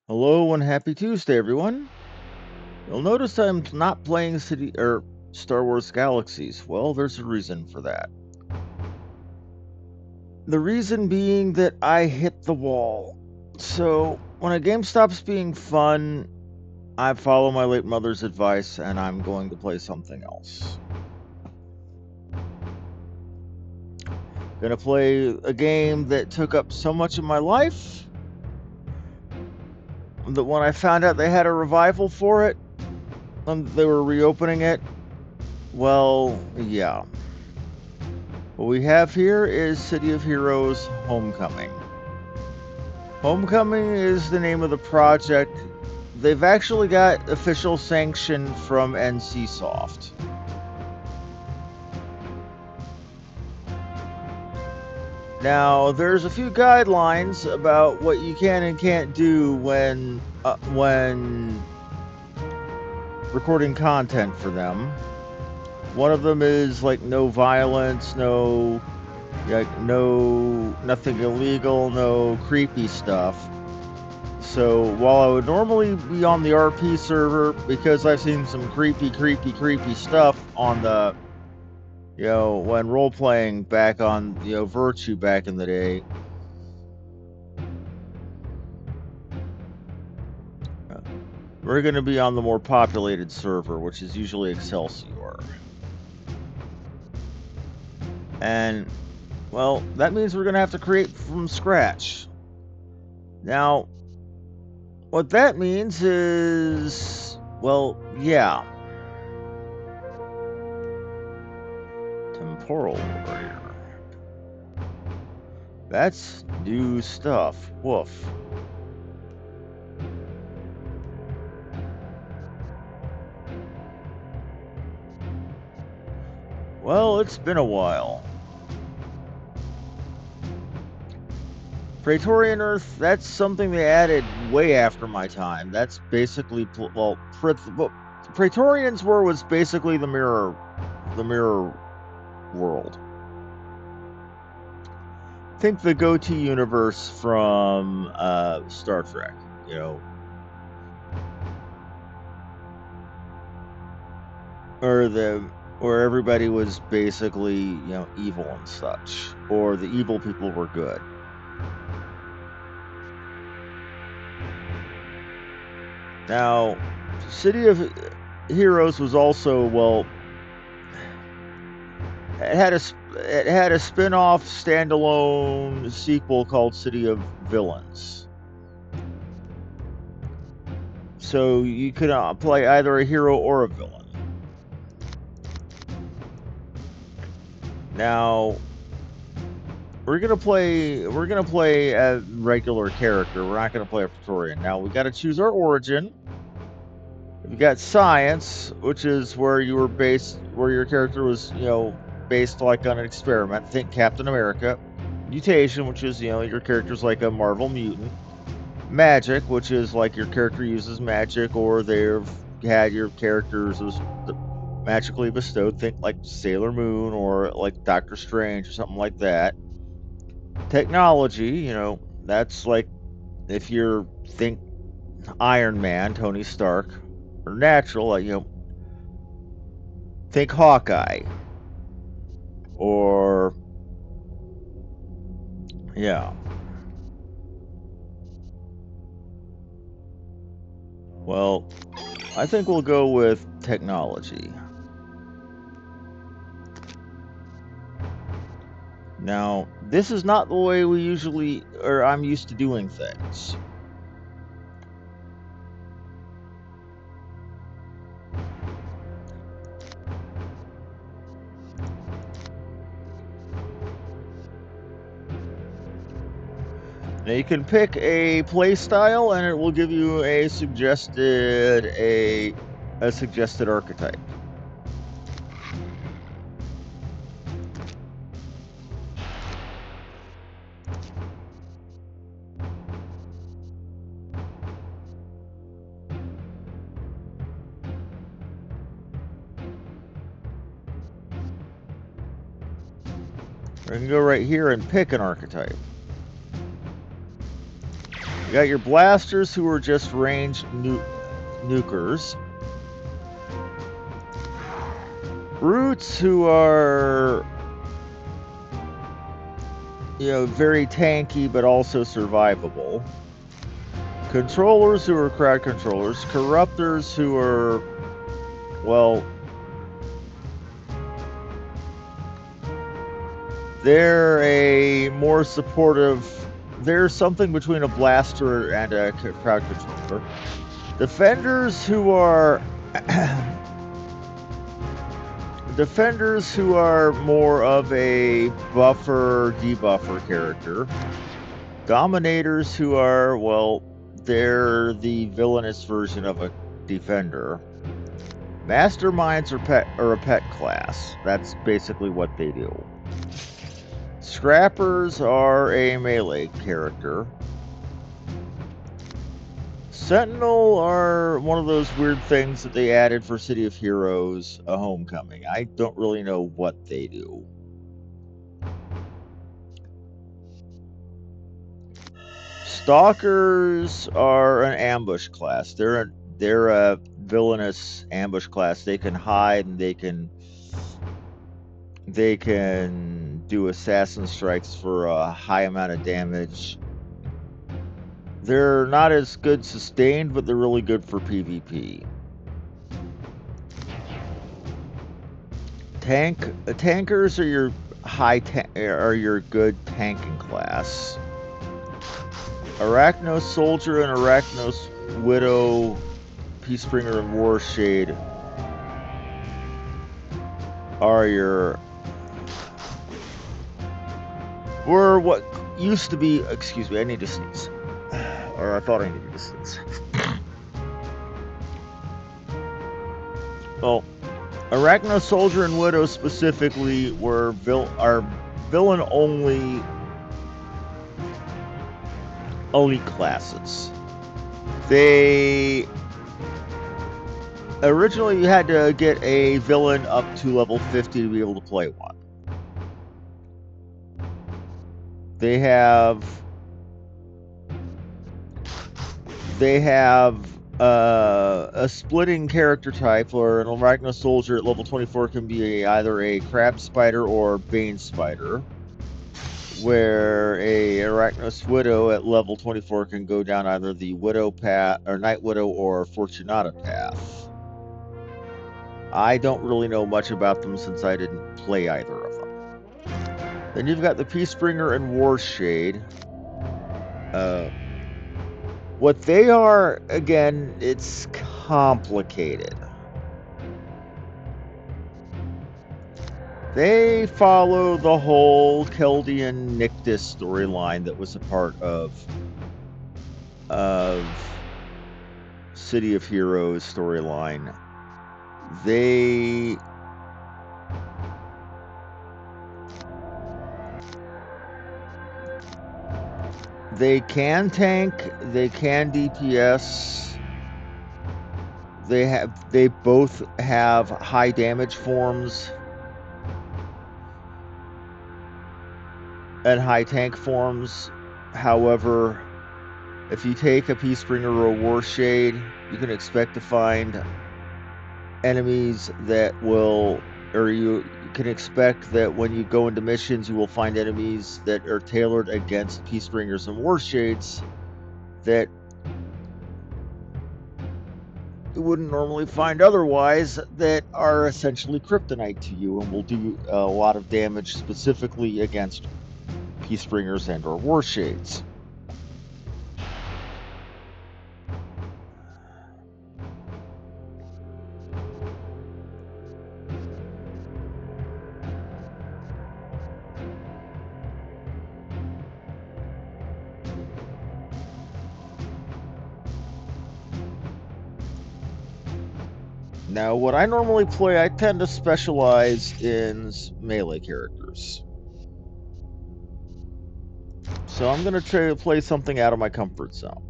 Hello and happy Tuesday, everyone. You'll notice I'm not playing City or Star Wars Galaxies. Well, there's a reason for that. The reason being that I hit the wall. So, when a game stops being fun, I follow my late mother's advice and I'm going to play something else. Gonna play a game that took up so much of my life that when I found out they had a revival for it, and they were reopening it, well, yeah. What we have here is City of Heroes Homecoming. Homecoming is the name of the project. They've actually got official sanction from NCSoft. Now, there's a few guidelines about what you can and can't do when recording content for them. One of them is like no violence, nothing illegal, no creepy stuff. So while I would normally be on the RP server because I've seen some creepy stuff on the, when role playing back on, Virtue back in the day. We're going to be on the more populated server, which is usually Excelsior. And, well, that means we're going to have to create from scratch. Now, what that means is, well, yeah. Temporal Warrior. That's new stuff. Woof. Well, it's been a while. Praetorian Earth, that's something they added way after my time. That's basically, Praetorians was basically the mirror world. Think the Goatee universe from Star Trek, where everybody was basically, evil and such, or the evil people were good. Now, City of Heroes was also, well, it had a spin-off standalone sequel called City of Villains. So you could play either a hero or a villain. Now, we're gonna play a regular character. We're not gonna play a Praetorian. Now we got to choose our origin. We've got science, which is where your character was, based like on an experiment. Think Captain America. Mutation, which is, your character's like a Marvel mutant. Magic, which is like your character uses magic, or they've had your characters magically bestowed. Think like Sailor Moon or like Doctor Strange or something like that. Technology, that's like if you're think Iron Man, Tony Stark, or natural, like, think Hawkeye. Or, yeah. Well, I think we'll go with technology. Now, this is not the way I'm used to doing things. Now you can pick a play style and it will give you a suggested archetype. We can go right here and pick an archetype. You got your blasters, who are just ranged nukers. Brutes, who are, you know, very tanky but also survivable. Controllers, who are crowd controllers. Corruptors, who are, well, they're a more supportive. They're something between a blaster and a crowd controller. Defenders, who are defenders, who are more of a buffer debuffer character. Dominators, who are, well, they're the villainous version of a defender. Masterminds are a pet class. That's basically what they do. Scrappers are a melee character. Sentinel are one of those weird things that they added for City of Heroes, a Homecoming. I don't really know what they do. Stalkers are an ambush class. They're a villainous ambush class. They can hide and they can do assassin strikes for a high amount of damage. They're not as good sustained, but they're really good for PvP. Tankers are your are your good tanking class. Arachnos Soldier and Arachnos Widow, Peacebringer and Warshade are your, were what used to be, excuse me, I need to sneeze. Or I thought I needed to sneeze. Well, Arachno Soldier and Widow specifically are villain only elite classes. They originally, you had to get a villain up to level 50 to be able to play one. They have a splitting character type, or an Arachno Soldier at level 24 can be either a Crab Spider or Bane Spider, where a Arachnos Widow at level 24 can go down either the Widow path, or Night Widow, or Fortunata path. I don't really know much about them since I didn't play either of them. Then you've got the Peacebringer and Warshade. What they are, again, it's complicated. They follow the whole Keldian Nictus storyline that was a part of City of Heroes storyline. They can tank, they can DPS. They both have high damage forms and high tank forms. However, if you take a Peacebringer or a Warshade, you can expect to find enemies that will, or you can expect that when you go into missions, you will find enemies that are tailored against Peacebringers and Warshades that you wouldn't normally find otherwise, that are essentially kryptonite to you and will do a lot of damage specifically against Peacebringers and or Warshades. Now, what I normally play, I tend to specialize in melee characters. So I'm going to try to play something out of my comfort zone.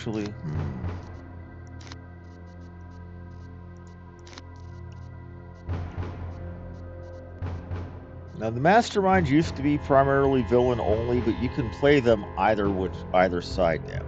actually. Now, the masterminds used to be primarily villain only, but you can play them either side now.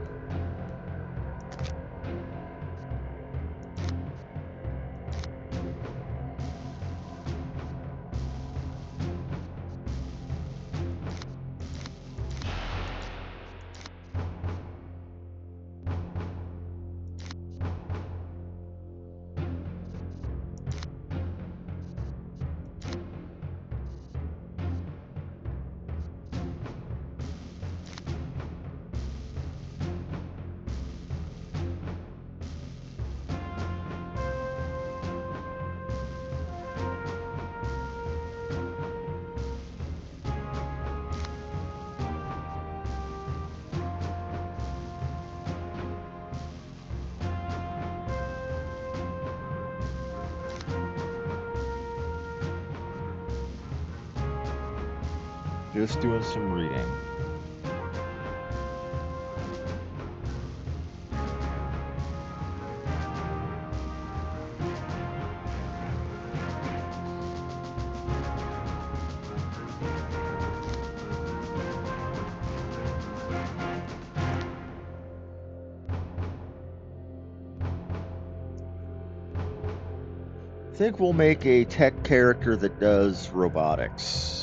Just doing some reading. I think we'll make a tech character that does robotics.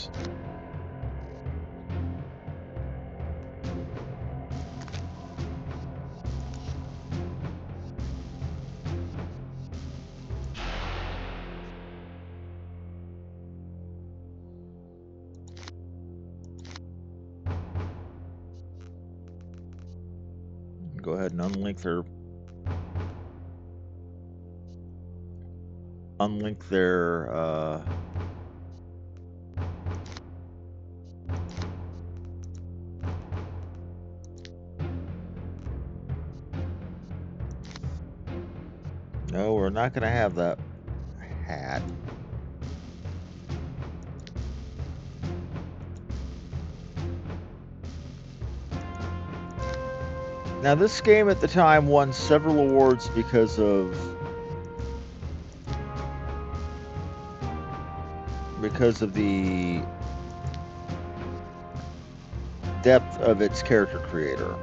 Go ahead and unlink their no, we're not going to have that hat. Now, this game at the time won several awards because of the depth of its character creator.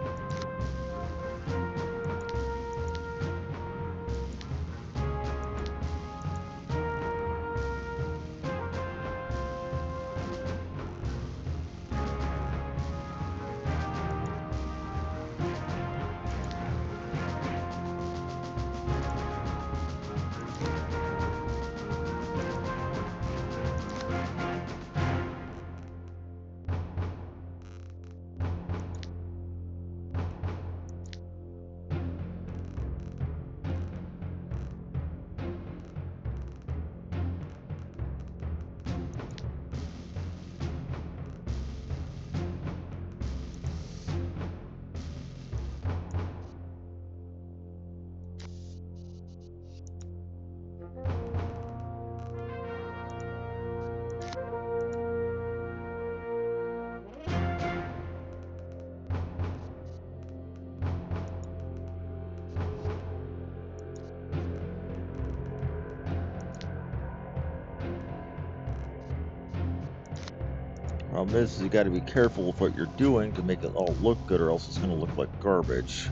Problem is you got to be careful with what you're doing to make it all look good, or else it's going to look like garbage.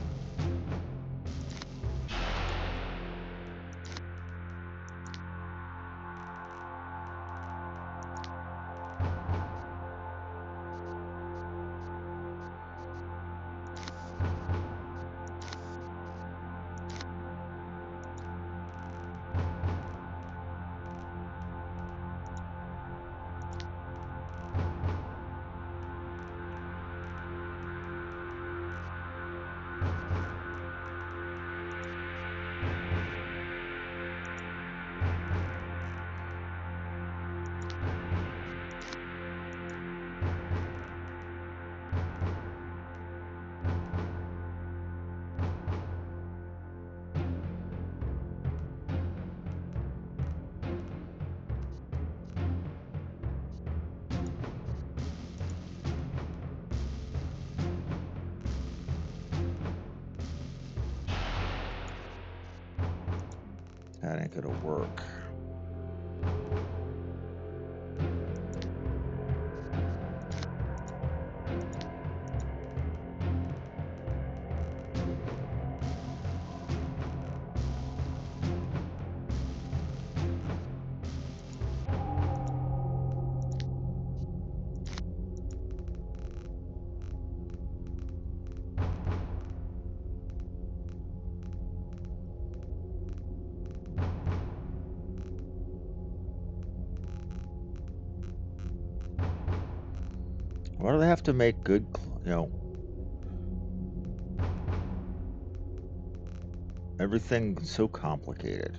That ain't gonna work. Why do they have to make good, everything so complicated?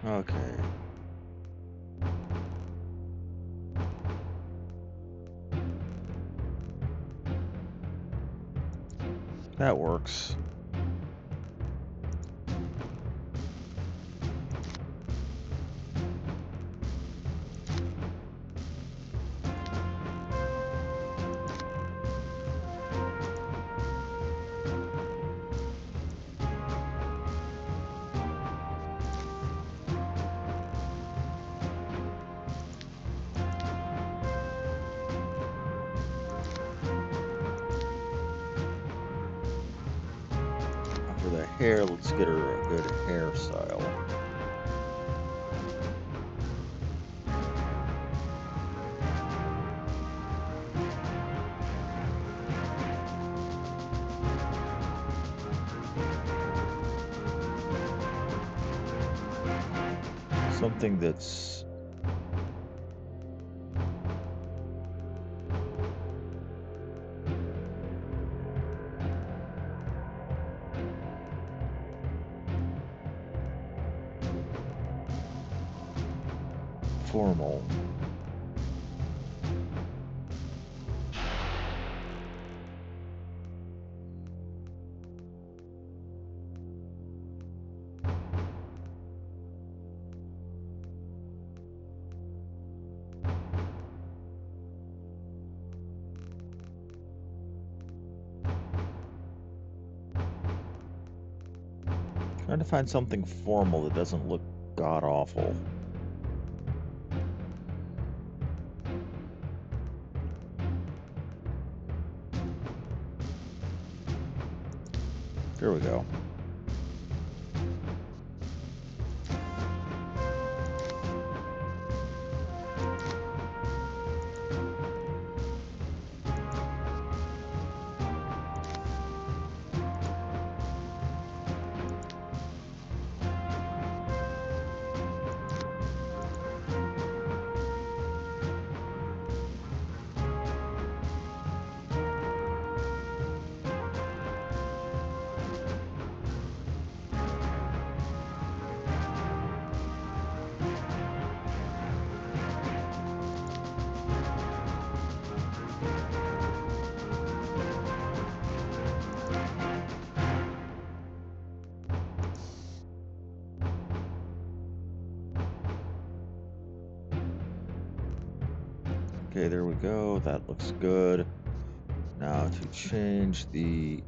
Okay. That works. For the hair, let's get her a good hairstyle. Something that's formal. Trying to find something formal that doesn't look god-awful. There we go. Okay, there we go. That looks good. Now to change the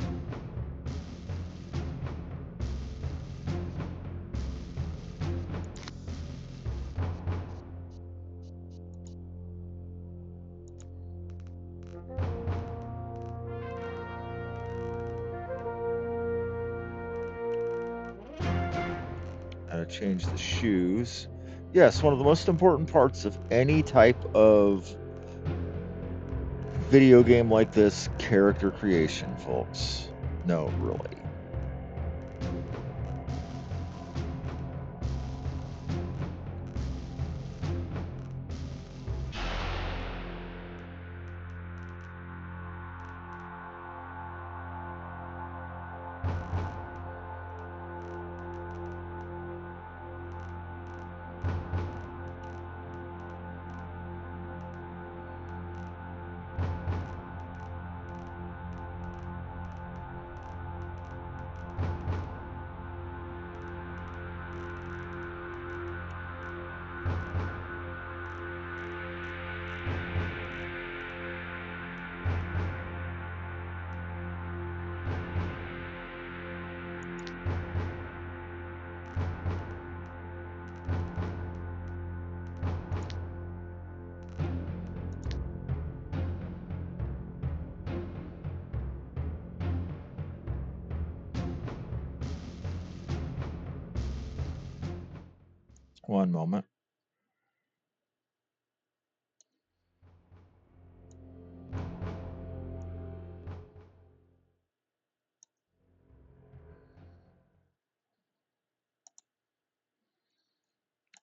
change the shoes. Yes, one of the most important parts of any type of video game like this, character creation, folks. No, really. One moment.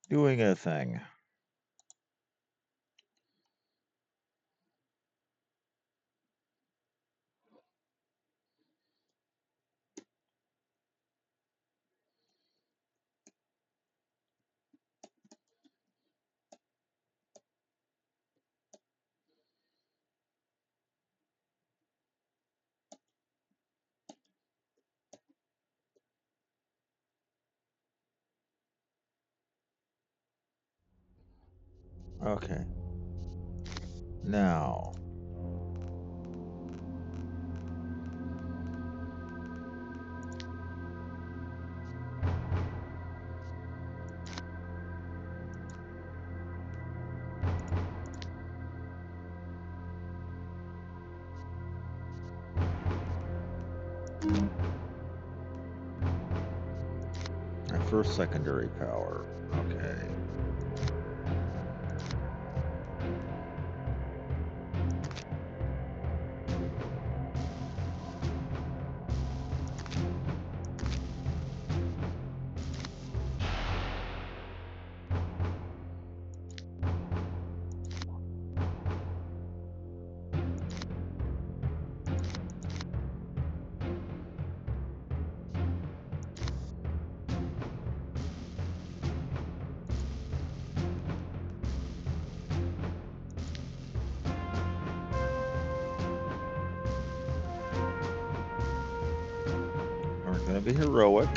Doing a thing. Okay. Now. My first secondary power. Okay. We're going to be heroic.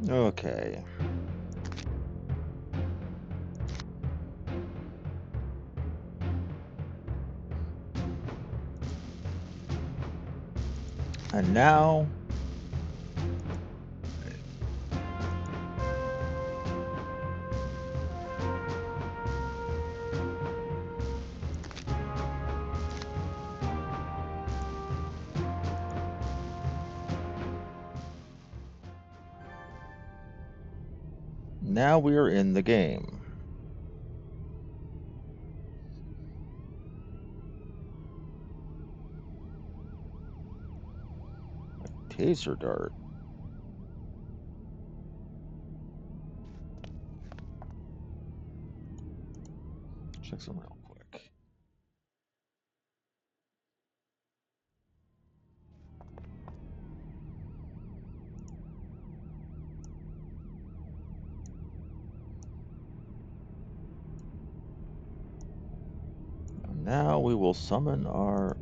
Okay. And now. Now we are in the game. Taser dart. Check some real quick. Now we will summon our.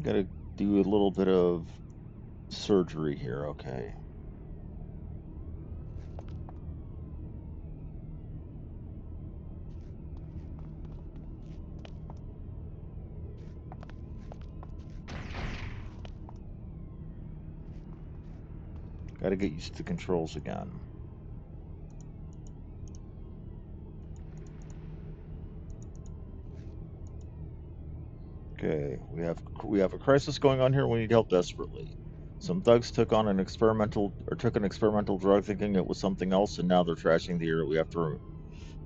Gotta do a little bit of surgery here, okay. Gotta get used to the controls again. Okay, we have a crisis going on here. We need help desperately. Some thugs took an experimental drug thinking it was something else, and now they're trashing the area. We have to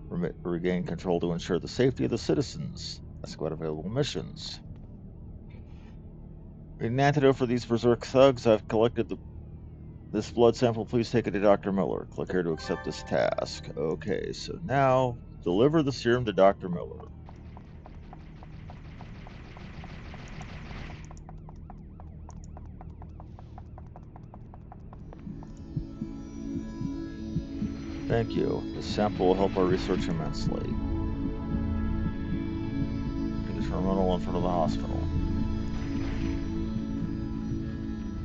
regain control to ensure the safety of the citizens. That's got available missions. We need an antidote for these berserk thugs. I've collected this blood sample. Please take it to Dr. Miller. Click here to accept this task. Okay, so now deliver the serum to Dr. Miller. Thank you. This sample will help our research immensely. To the terminal in front of the hospital.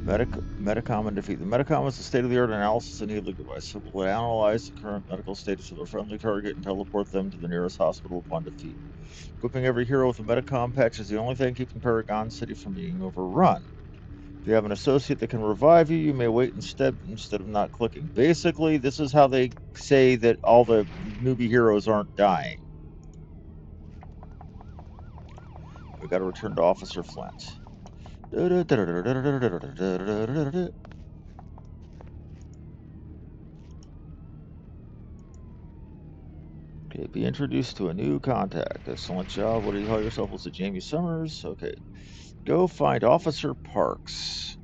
Medicom and defeat. The Medicom is a state-of-the-art analysis and healing device. It will analyze the current medical status of a friendly target and teleport them to the nearest hospital upon defeat. Equipping every hero with a Medicom patch is the only thing keeping Paragon City from being overrun. If you have an associate that can revive you, you may wait instead of not clicking. Basically, this is how they say that all the newbie heroes aren't dying. We gotta return to Officer Flint. Okay, be introduced to a new contact. Excellent job. What do you call yourself? Was it Jamie Summers? Okay. Go find Officer Parks.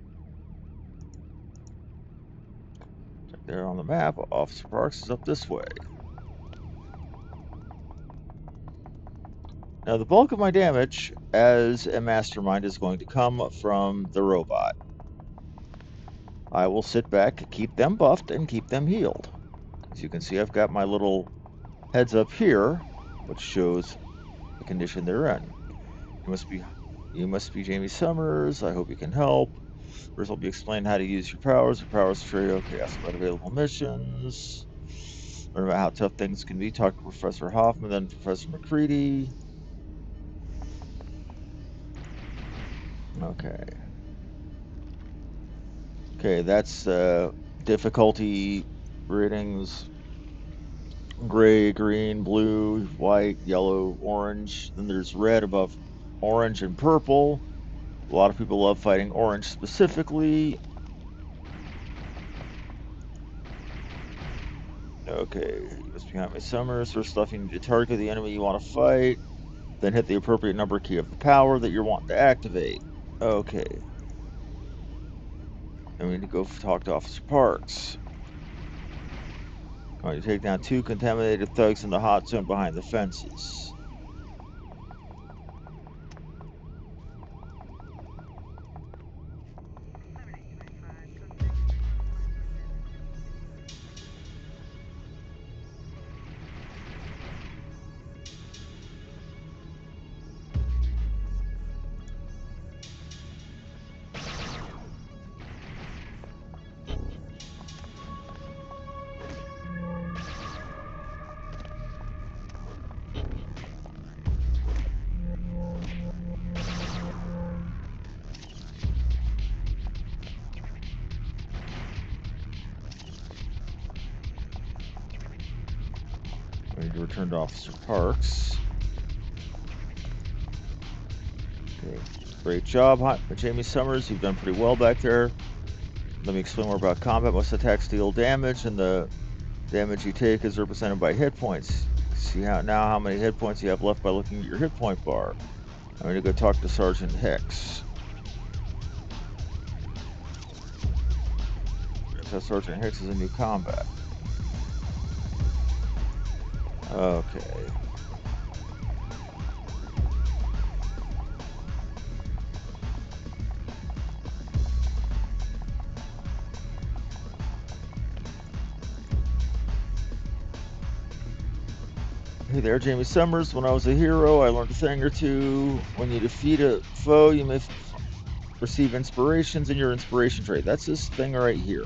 Check there on the map. Officer Parks is up this way. Now, the bulk of my damage as a mastermind is going to come from the robot. I will sit back, keep them buffed, and keep them healed. As you can see, I've got my little heads up here, which shows the condition they're in. You must be Jamie Summers. I hope you can help. First, I'll be explaining how to use your powers. Your powers tree. Okay, ask about available missions. Learn about how tough things can be. Talk to Professor Hoffman, then Professor McCready. Okay. Okay, that's difficulty ratings. Gray, green, blue, white, yellow, orange. Then there's red above orange and purple. A lot of people love fighting orange specifically. Okay, you must behind me, Summers. First stuff, you need to target the enemy you want to fight. Then hit the appropriate number key of the power that you're wanting to activate. Okay. And we need to go talk to Officer Parks. Going to take down 2 contaminated thugs in the hot zone behind the fences. We need to return to Officer Parks. Okay. Great job, Jamie Summers. You've done pretty well back there. Let me explain more about combat. Most attacks deal damage, and the damage you take is represented by hit points. See how many hit points you have left by looking at your hit point bar. I'm going to go talk to Sergeant Hicks. So Sergeant Hicks is in new combat. Okay. Hey there, Jamie Summers. When I was a hero, I learned a thing or two. When you defeat a foe, you may Receive inspirations in your inspiration trait. That's this thing right here.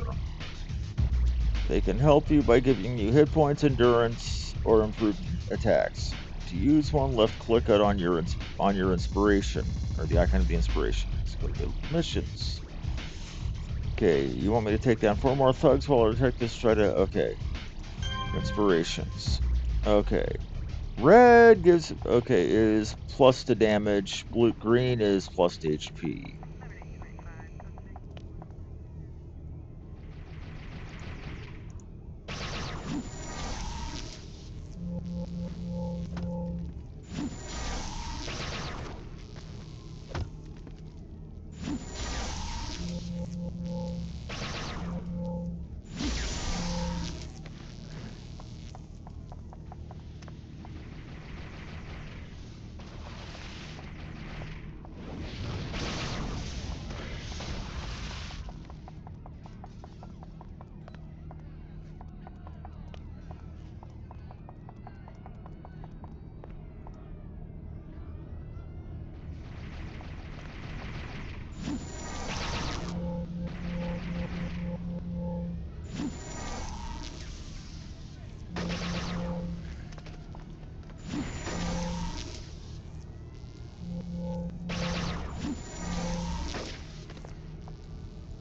They can help you by giving you hit points, endurance, or improved attacks. To use one, left click out on your inspiration, or the icon of the inspiration. Let's go to the missions. Okay, you want me to take down 4 more thugs while our detectives try to... Okay. Inspirations. Okay. Red gives... Okay, is plus to damage. Green is plus to HP.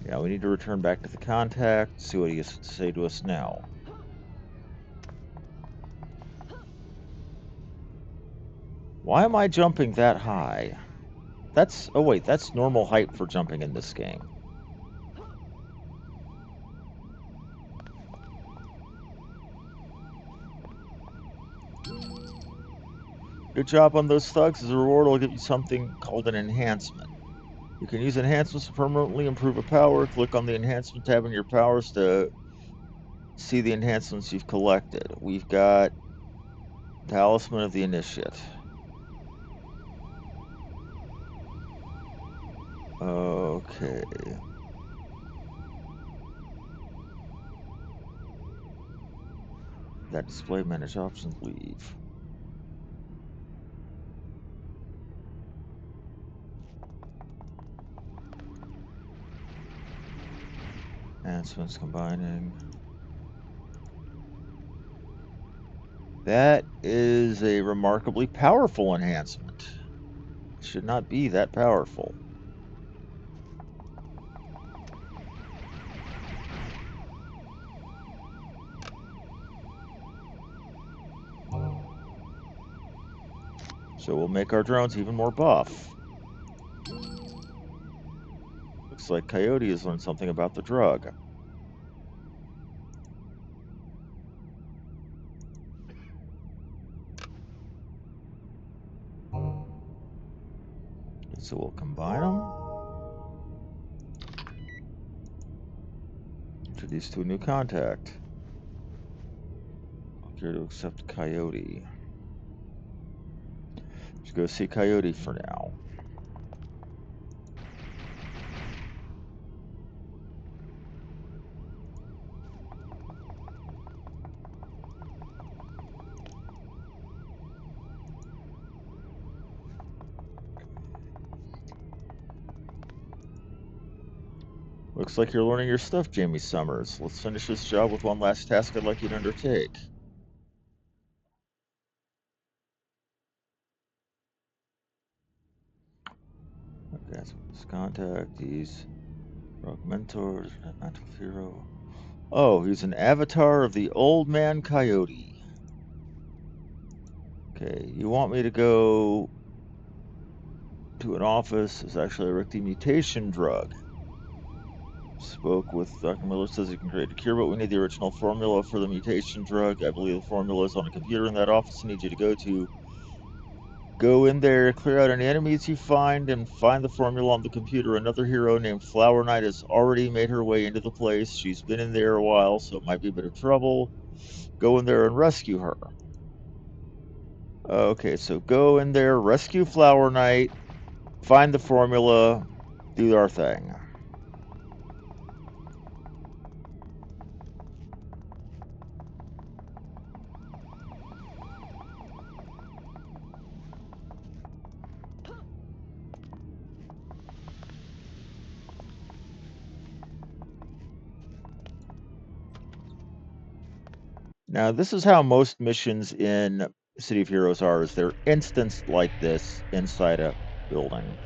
Yeah, we need to return back to the contact, see what he has to say to us now. Why am I jumping that high? That's... Oh wait, that's normal height for jumping in this game. Good job on those thugs. As a reward, I'll give you something called an enhancement. You can use enhancements to permanently improve a power. Click on the enhancement tab in your powers to see the enhancements you've collected. We've got Talisman of the Initiate. Okay. That display, manage options, leave. Enhancements combining. That is a remarkably powerful enhancement. It should not be that powerful. So we'll make our drones even more buff. Looks like Coyote has learned something about the drug. So we'll combine them. Introduce to a new contact. Here to accept Coyote. Let's go see Coyote for now. Looks like you're learning your stuff, Jamie Summers. Let's finish this job with one last task I'd like you to undertake. Okay, so this contact, he's Rogue Mentor, Mental Hero. Oh, he's an avatar of the Old Man Coyote. Okay, you want me to go to an office? It's actually a Ricti mutation drug. Spoke with Dr. Miller, says he can create a cure, but we need the original formula for the mutation drug. I believe the formula is on a computer in that office I need you to go to. Go in there, clear out any enemies you find, and find the formula on the computer. Another hero named Flower Knight has already made her way into the place. She's been in there a while, so it might be a bit of trouble. Go in there and rescue her. Okay, so go in there, rescue Flower Knight, find the formula, do our thing. Now, this is how most missions in City of Heroes are, is they're instanced like this inside a building.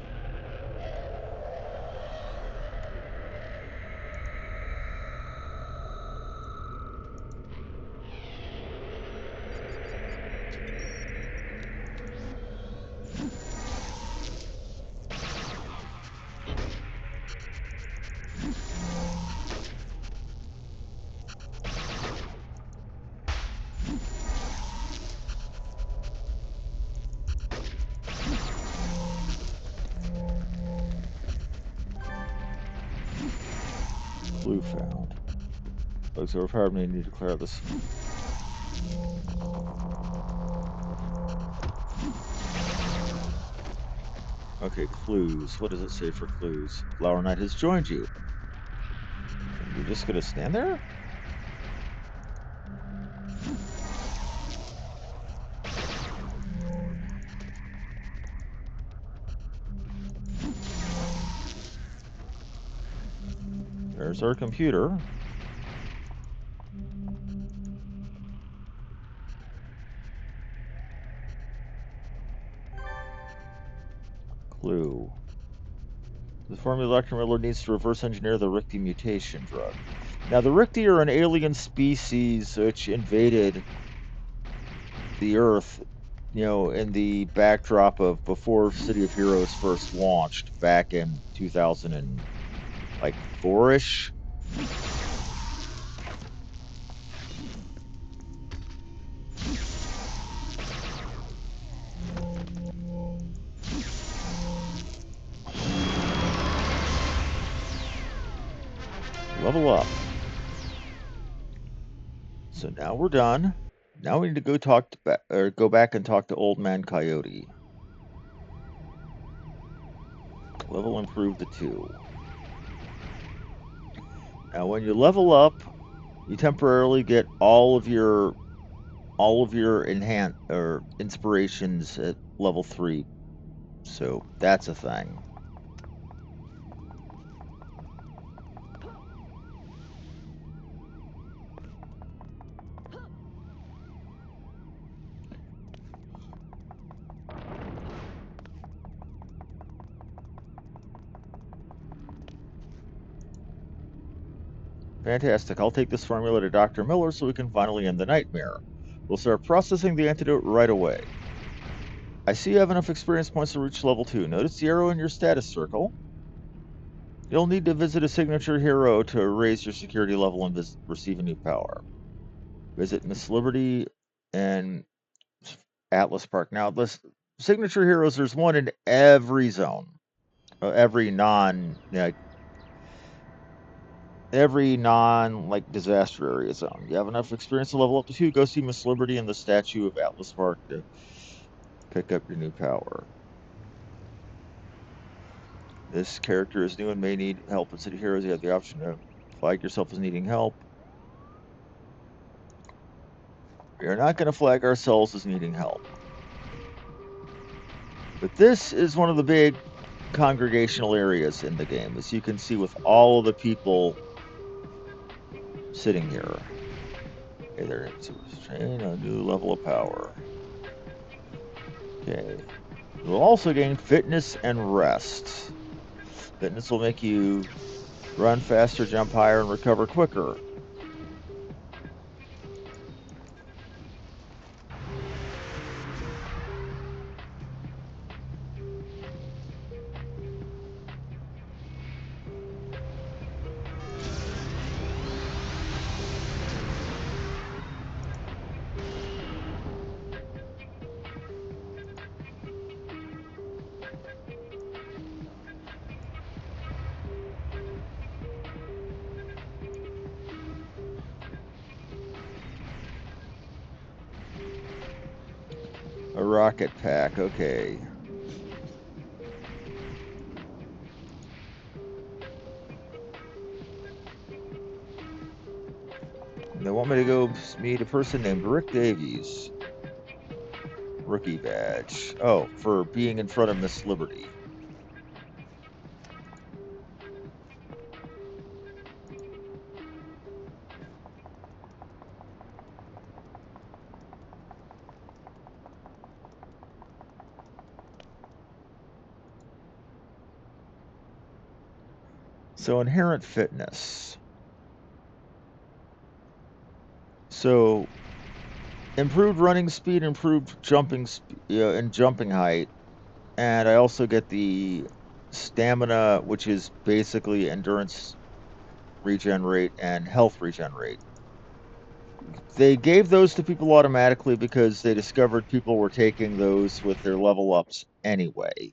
Clue found. Bugs overpowered me, need to clear this. Okay, clues. What does it say for clues? Flower Knight has joined you. You're just gonna stand there? There's our computer. Clue. The formula Dr. Miller needs to reverse engineer the Richti mutation drug. Now, the Richti are an alien species which invaded the Earth, in the backdrop of before City of Heroes first launched back in 2004-ish. Level up. So now we're done. Now we need to go go back and talk to Old Man Coyote. Level improved to 2. Now, when you level up, you temporarily get all of your inspirations at level 3. So that's a thing. Fantastic. I'll take this formula to Dr. Miller so we can finally end the nightmare. We'll start processing the antidote right away. I see you have enough experience points to reach level 2. Notice the arrow in your status circle. You'll need to visit a signature hero to raise your security level and receive a new power. Visit Miss Liberty and Atlas Park. Now, this signature heroes, there's one in every zone. Every non disaster area zone. You have enough experience to level up to 2. Go see Miss Liberty and the statue of Atlas Park to pick up your new power. This character is new and may need help in City Heroes. You have the option to flag yourself as needing help. We are not going to flag ourselves as needing help. But this is one of the big congregational areas in the game, as you can see with all of the people sitting here. Okay, they're train a new level of power. Okay. You'll also gain fitness and rest. Fitness will make you run faster, jump higher, and recover quicker. A rocket pack, okay. They want me to go meet a person named Rick Davies. Rookie badge. Oh, for being in front of Miss Liberty. So inherent fitness. So improved running speed, improved jumping and jumping height, and I also get the stamina, which is basically endurance regenerate and health regenerate. They gave those to people automatically because they discovered people were taking those with their level ups anyway.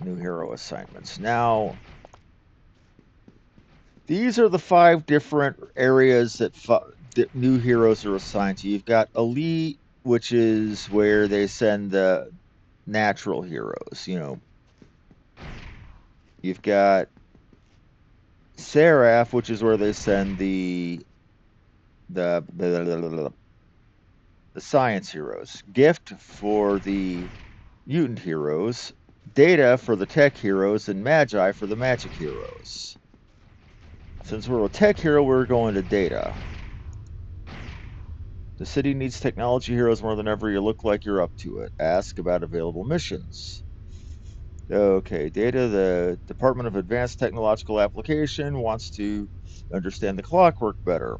New hero assignments. Now, these are the 5 different areas that new heroes are assigned to. You've got Elite, which is where they send the natural heroes, you know. You've got Seraph, which is where they send the science heroes. Gift for the mutant heroes. Data for the tech heroes, and Magi for the magic heroes. Since we're a tech hero, we're going to Data. The city needs technology heroes more than ever. You look like you're up to it. Ask about available missions. Okay, Data, the Department of Advanced Technological Application, wants to understand the clockwork better.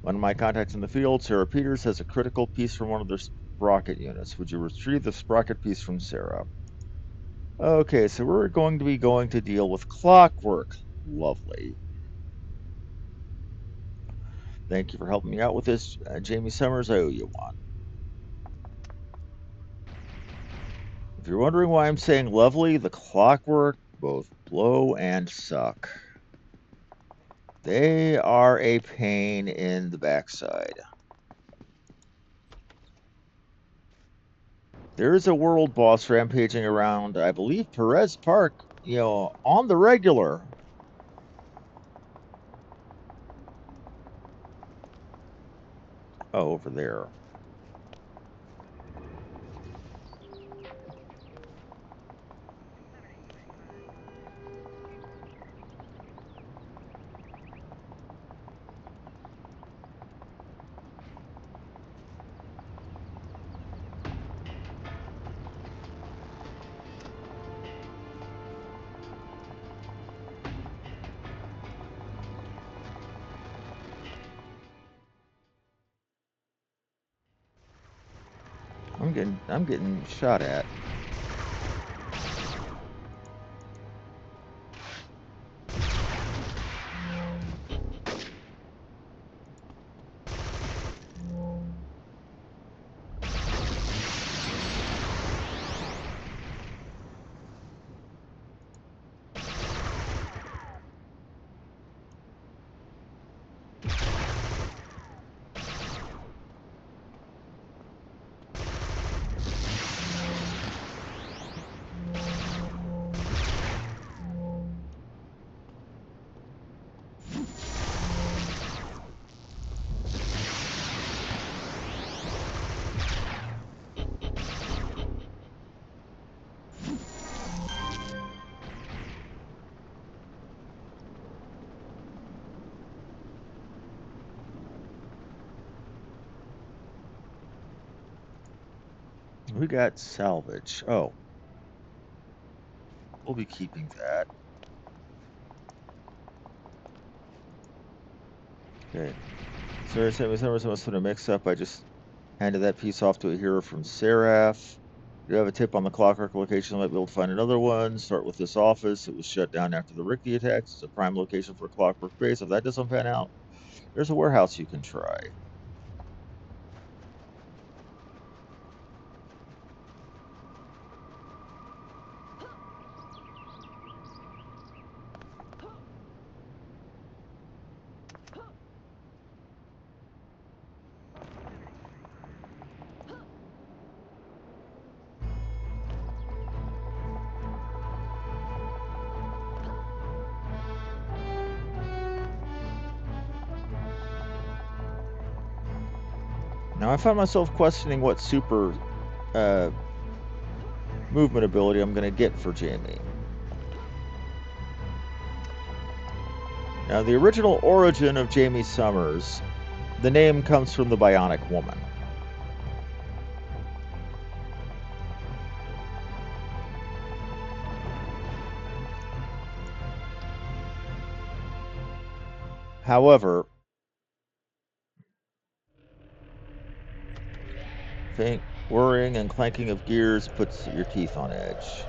One of my contacts in the field, Sarah Peters, has a critical piece from one of their sprocket units. Would you retrieve the sprocket piece from Sarah? Okay, so we're going to be going to deal with clockwork. Lovely. Thank you for helping me out with this, Jamie Summers. I owe you one. If you're wondering why I'm saying lovely, the clockwork both blow and suck. They are a pain in the backside. There is a world boss rampaging around, I believe, Perez Park, you know, on the regular. Oh, over there. I'm getting shot at. We got salvage. Oh. We'll be keeping that. Okay. Sorry, someone must have a mix-up. I just handed that piece off to a hero from Seraph. Do you have a tip on the clockwork location? I might be able to find another one. Start with this office. It was shut down after the Ricky attacks. It's a prime location for a clockwork base. If that doesn't pan out, there's a warehouse you can try. Now I find myself questioning what super movement ability I'm going to get for Jamie. Now the original origin of Jamie Summers, the name comes from the Bionic Woman. However, faint whirring and clanking of gears puts your teeth on edge.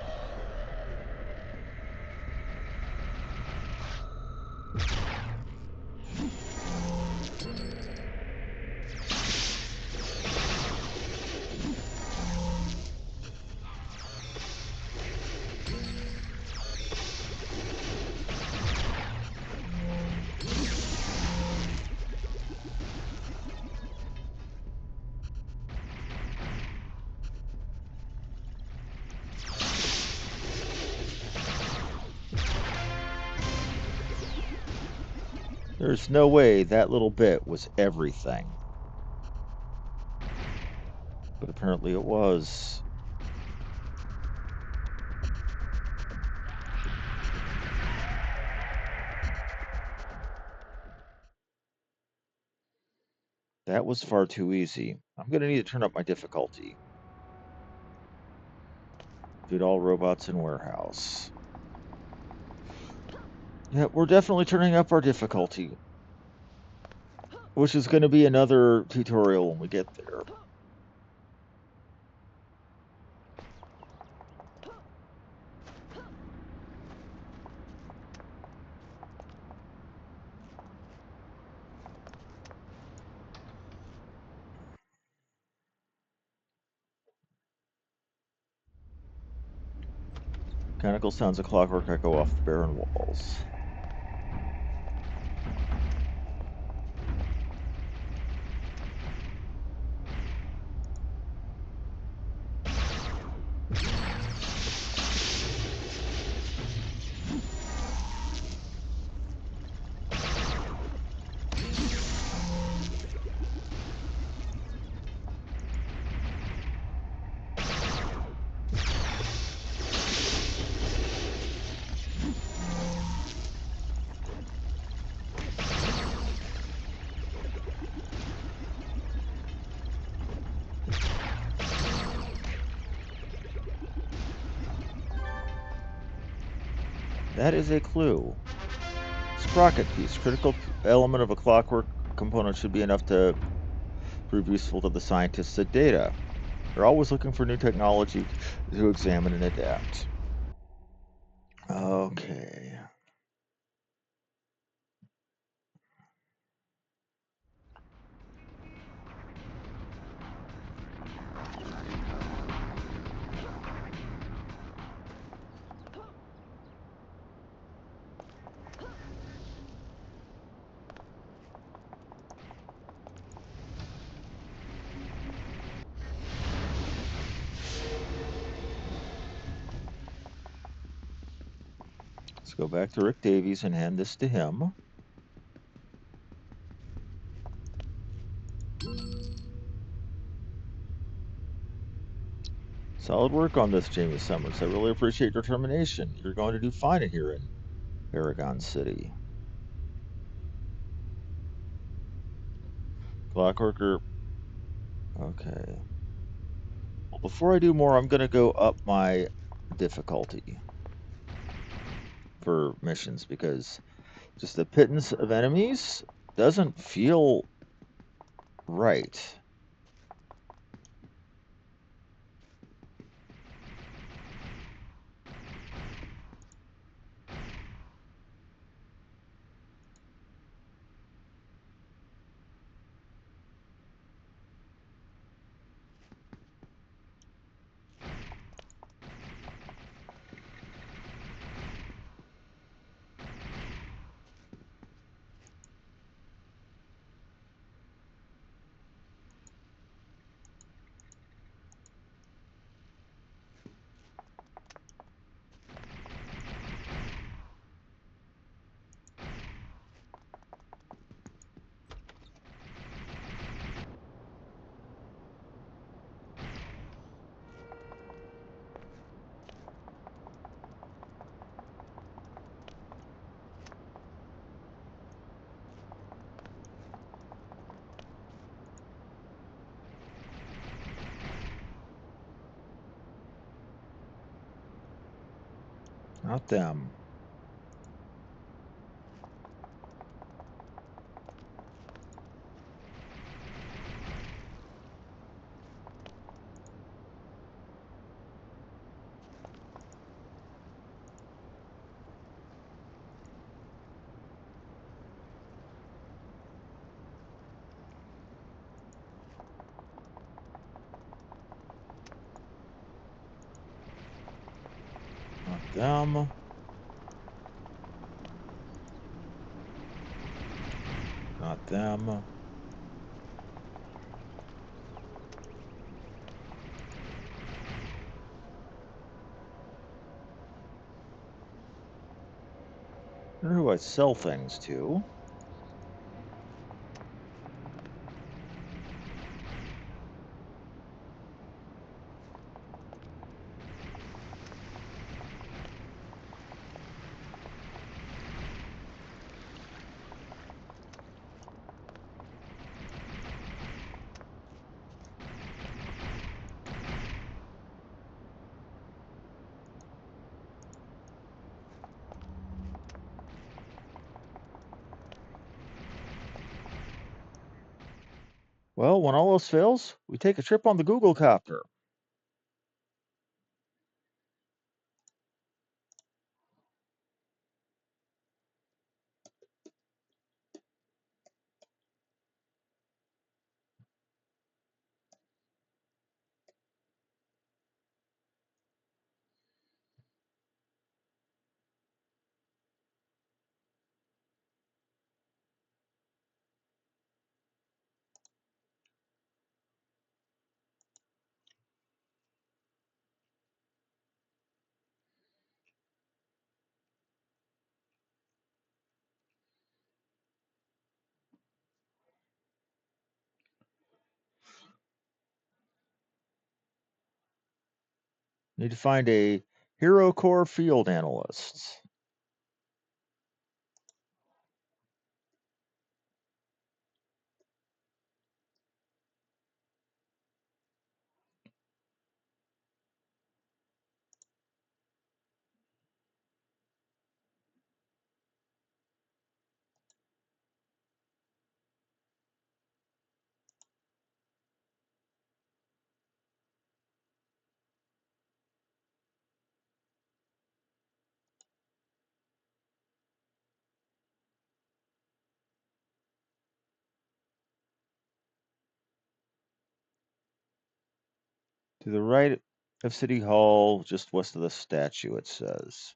There's no way that little bit was everything. But apparently it was. That was far too easy. I'm going to need to turn up my difficulty. Did all robots in warehouse. Yeah, we're definitely turning up our difficulty. Which is going to be another tutorial when we get there. Mechanical sounds of clockwork echo off the barren walls. That is a clue. Sprocket piece. Critical element of a clockwork component should be enough to prove useful to the scientists at Data. They're always looking for new technology to examine and adapt. Okay. Let's go back to Rick Davies and hand this to him. Solid work on this, Jamie Summers. I really appreciate your determination. You're going to do fine here in Paragon City. Clockworker. Okay. Well, before I do more, I'm going to go up my difficulty for missions because just the pittance of enemies doesn't feel right. Not them. them. Not them. I wonder who I sell things to. Well, when all else fails, we take a trip on the Google Copter. Need to find a HeroCorps field analyst. To the right of City Hall, just west of the statue, it says.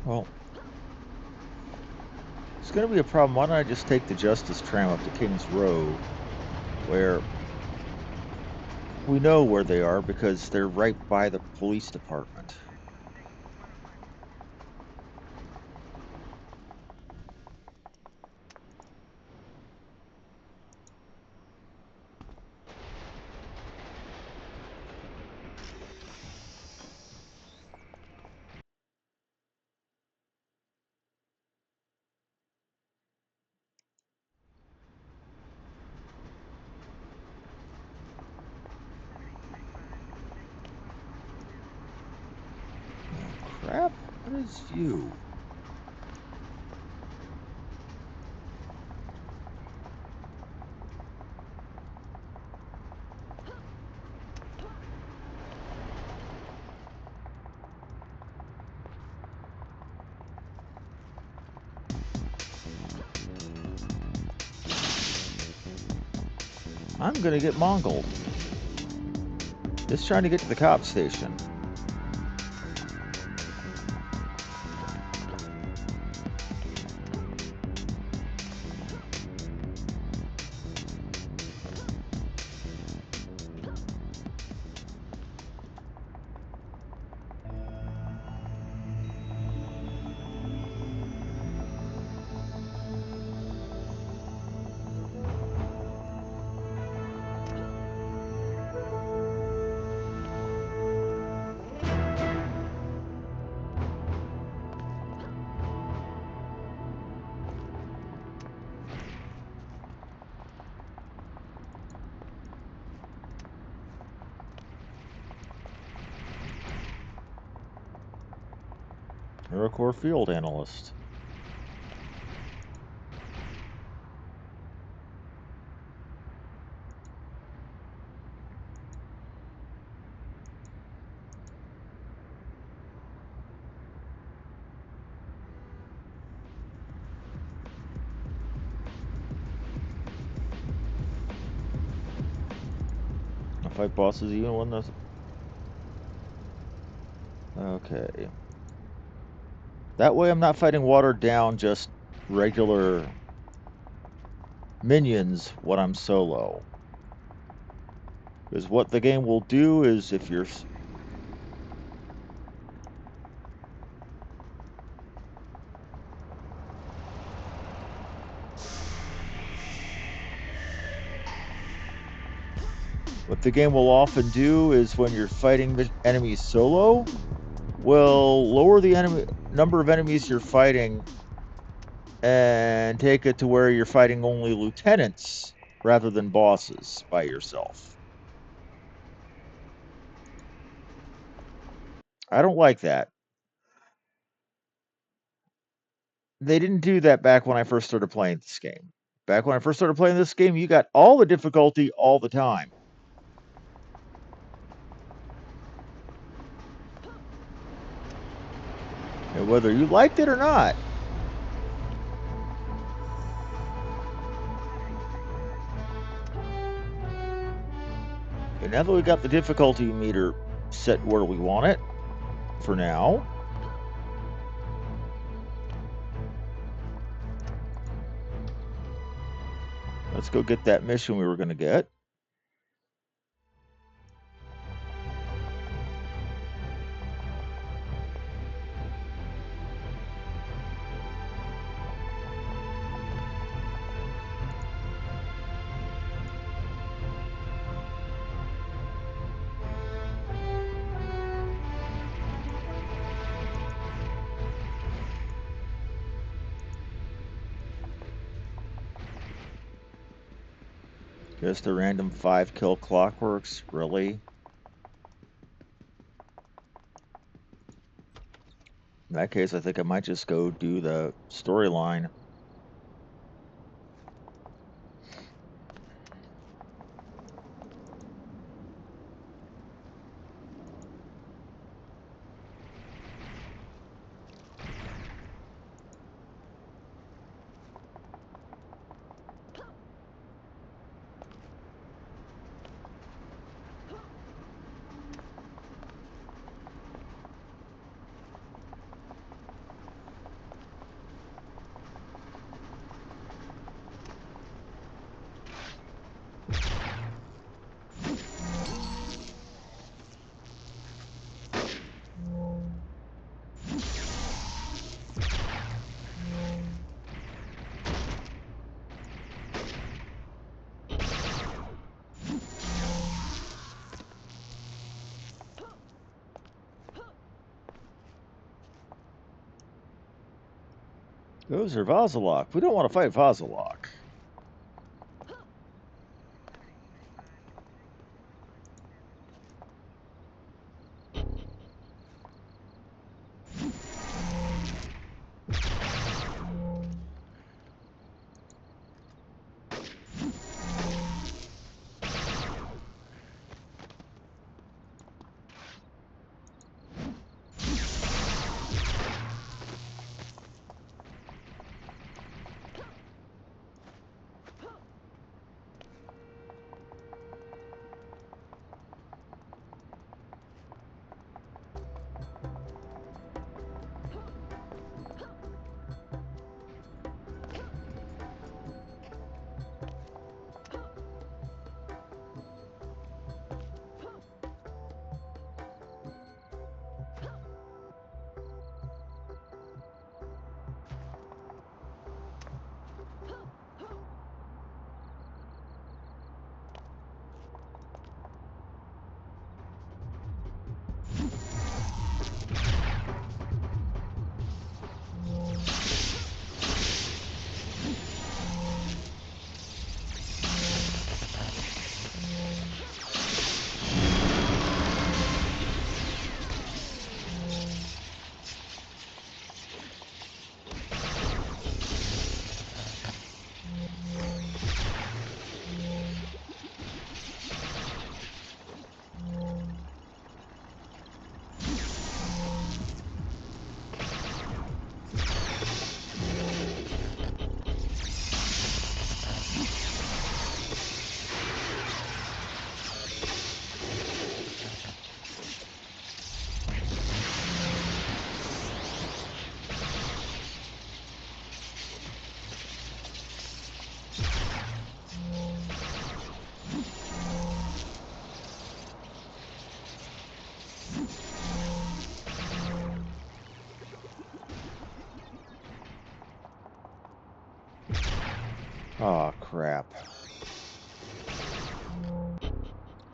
Well, it's going to be a problem. Why don't I just take the Justice Tram up to Kings Row, where we know where they are because they're right by the police department. Oh, crap. What is you? I'm gonna get Mongoled. Just trying to get to the cop station. AeroCorps field analyst. I'll fight bosses even when there's... Okay. That way I'm not fighting watered down, just regular minions when I'm solo. Because what the game will do is if you're... What the game will often do is when you're fighting enemies solo, will lower the number of enemies you're fighting and take it to where you're fighting only lieutenants rather than bosses by yourself. I don't like that. They didn't do that back when I first started playing this game. Back when I first started playing this game, you got all the difficulty all the time. And whether you liked it or not. And now that we got the difficulty meter set where we want it, for now, let's go get that mission we were going to get. Just a random 5-kill clockworks, really? In that case, I think I might just go do the storyline. Those are Vazalok. We don't want to fight Vazalok. Oh, crap.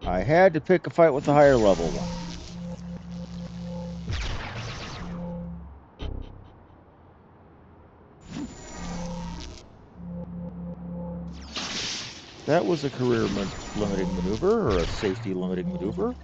I had to pick a fight with the higher level one. That was a career limiting maneuver, or a safety limiting maneuver.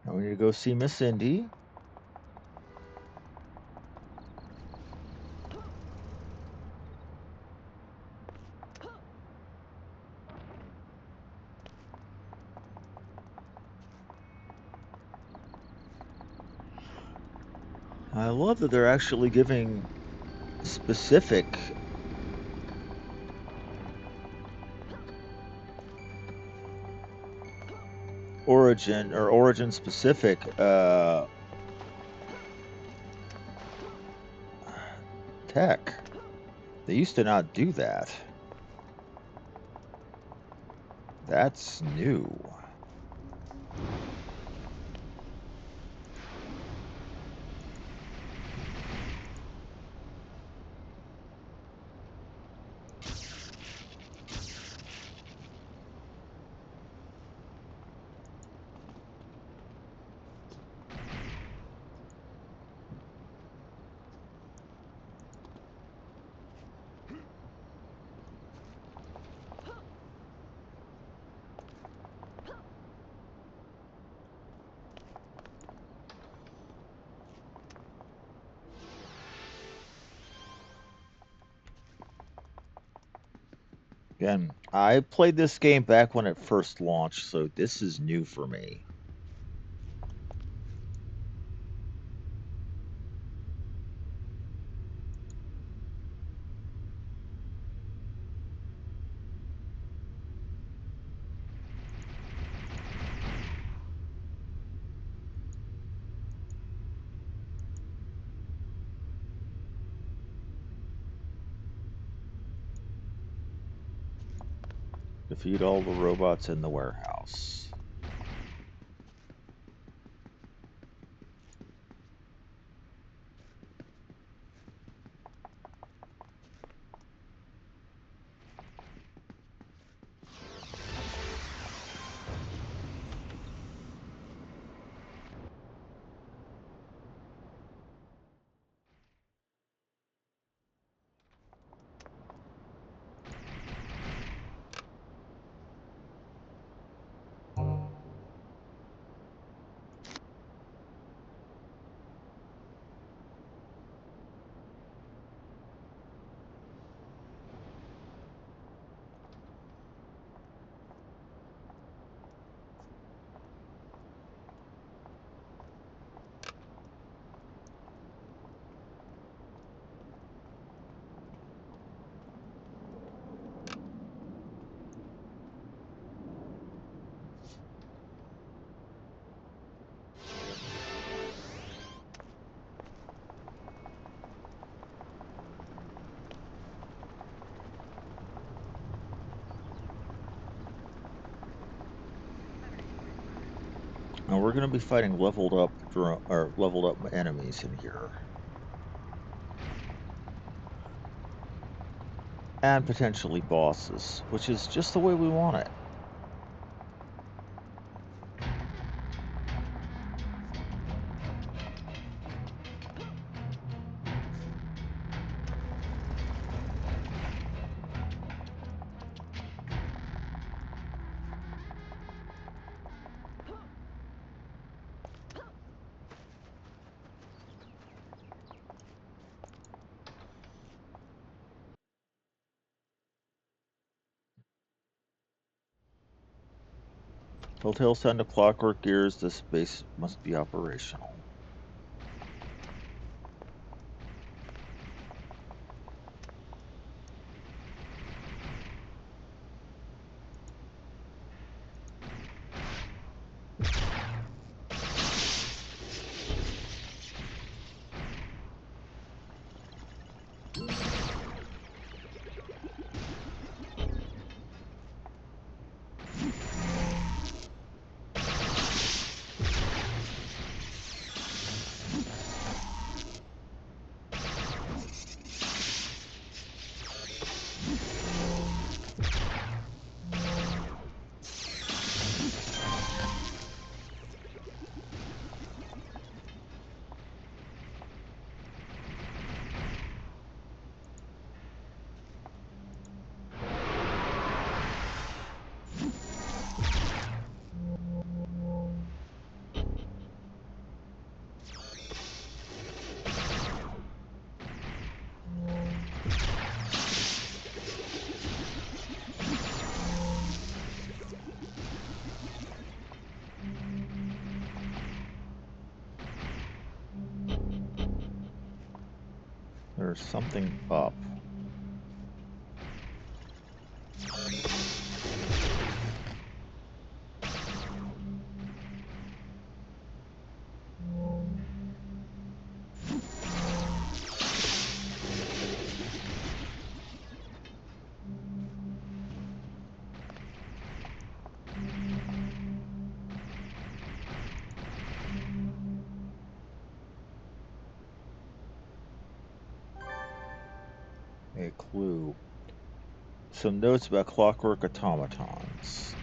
Now we need to go see Miss Cindy. I love that they're actually giving specific origin specific tech. They used to not do that. That's new. Again, I played this game back when it first launched, so this is new for me. Defeat all the robots in the warehouse. Now we're going to be fighting leveled up enemies in here. And potentially bosses, which is just the way we want it. Telltale send to Clockwork Gears. This base must be operational. There's something up. A clue. Some notes about clockwork automatons.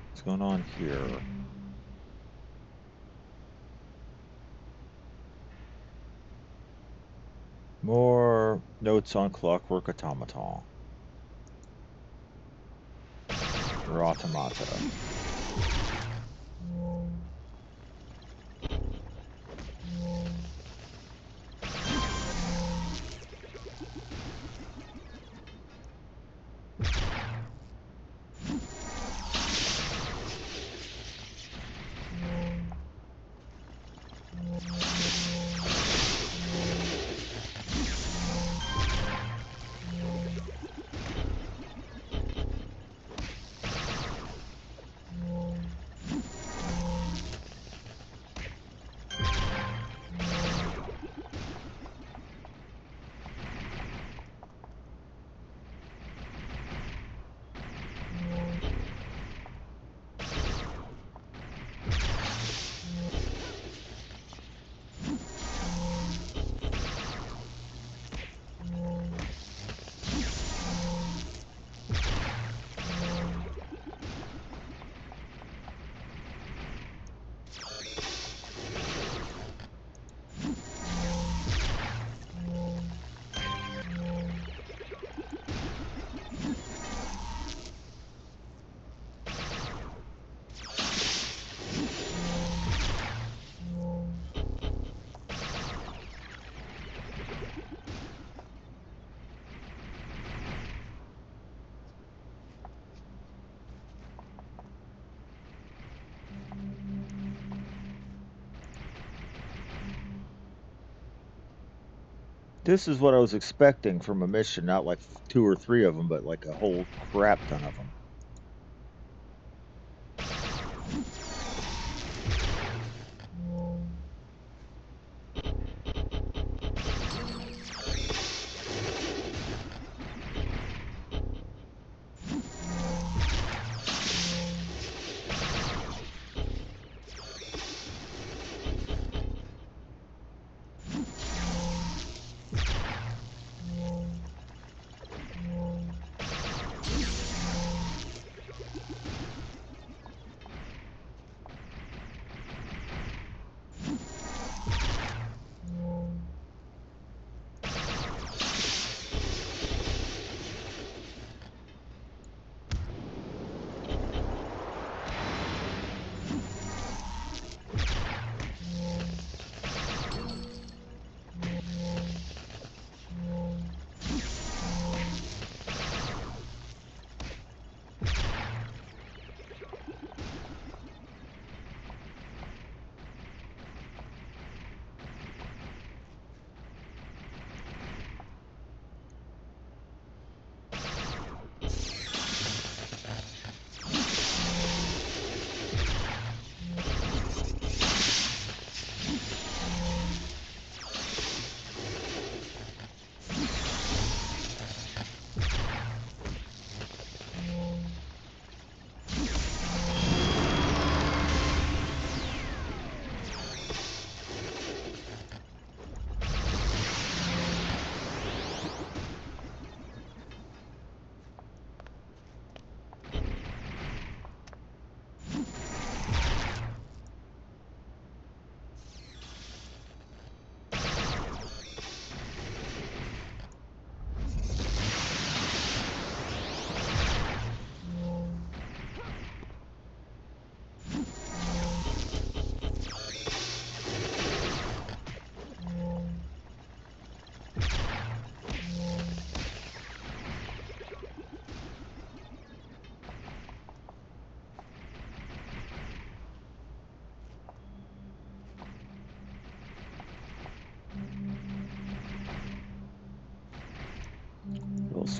What's going on here? More notes on clockwork automaton. Or automata. This is what I was expecting from a mission, not like 2 or 3 of them, but like a whole crap ton of them.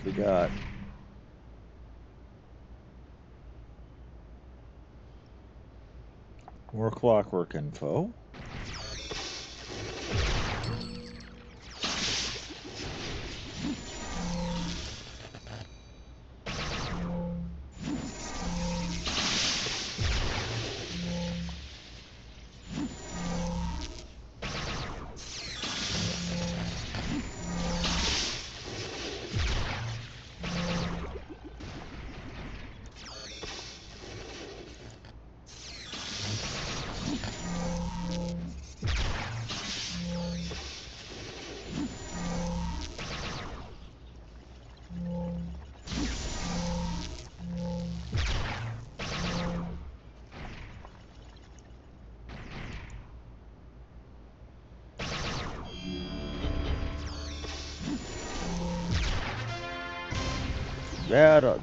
we got? More clockwork info.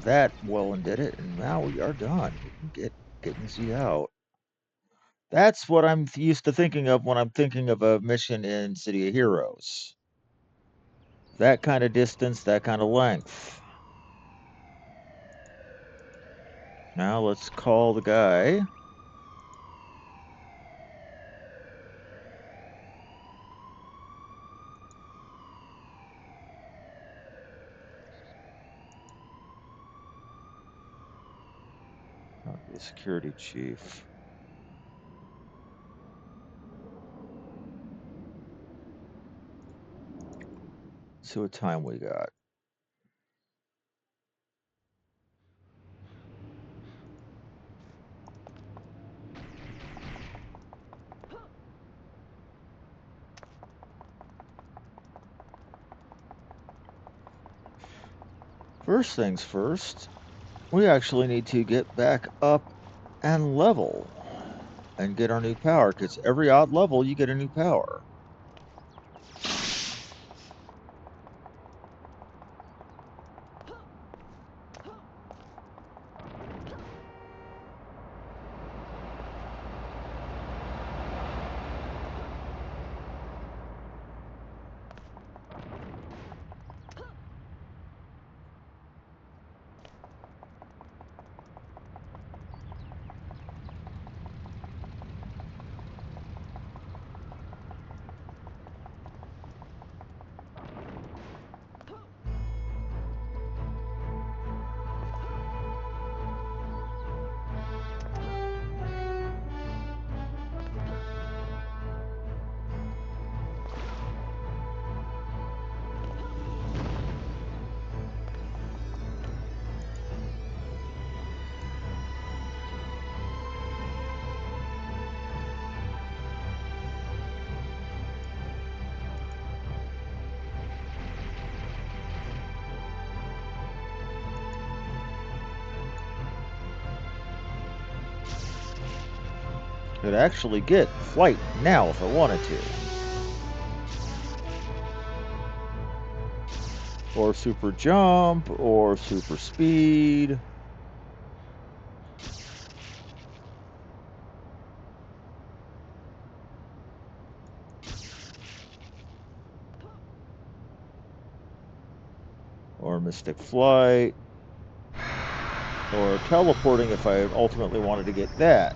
That well and did it, and now we are done. We can get Missy out. That's what I'm used to thinking of when I'm thinking of a mission in City of Heroes. That kind of distance, that kind of length. Now let's call the guy. The security chief. See what time we got. First things first, we actually need to get back up and level and get our new power, because every odd level you get a new power. Could actually get flight now if I wanted to. Or super jump, or super speed. Or mystic flight. Or teleporting if I ultimately wanted to get that.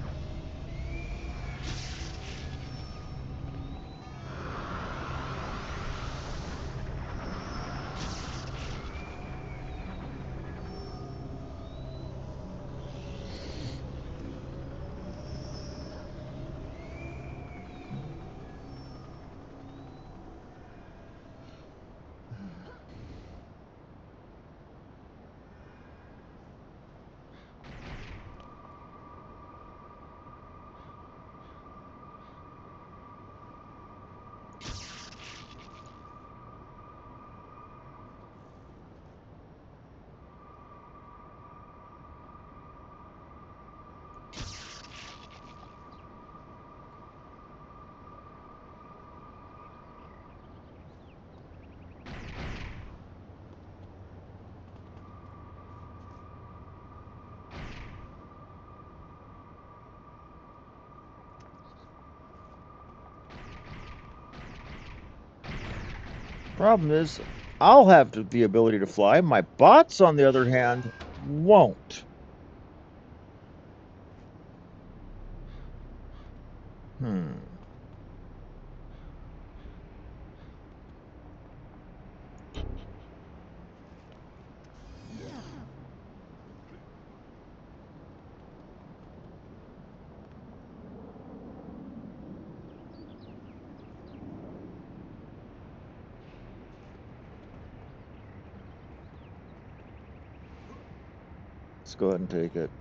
Problem is, I'll have the ability to fly. My bots, on the other hand, won't. Let's go ahead and take it.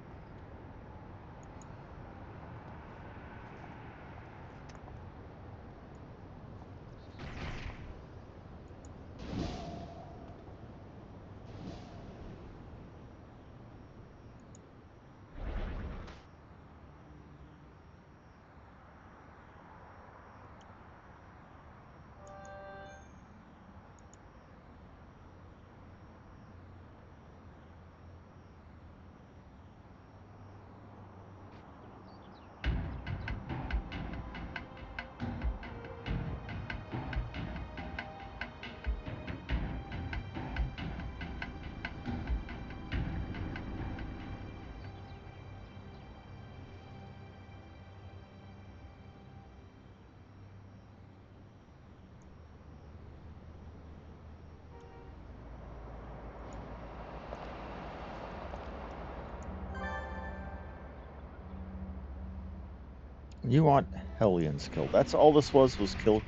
You want Hellions killed. That's all this was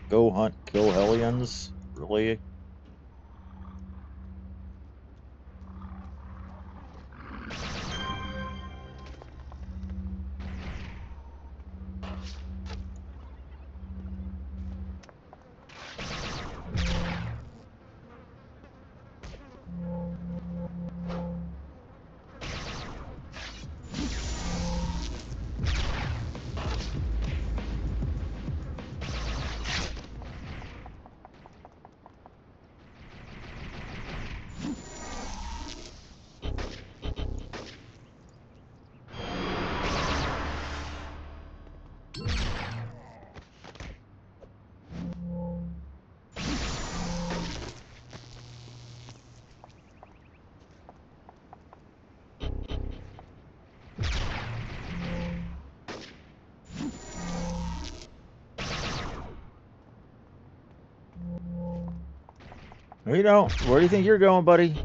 go hunt, kill Hellions? Really? You know, where do you think you're going, buddy?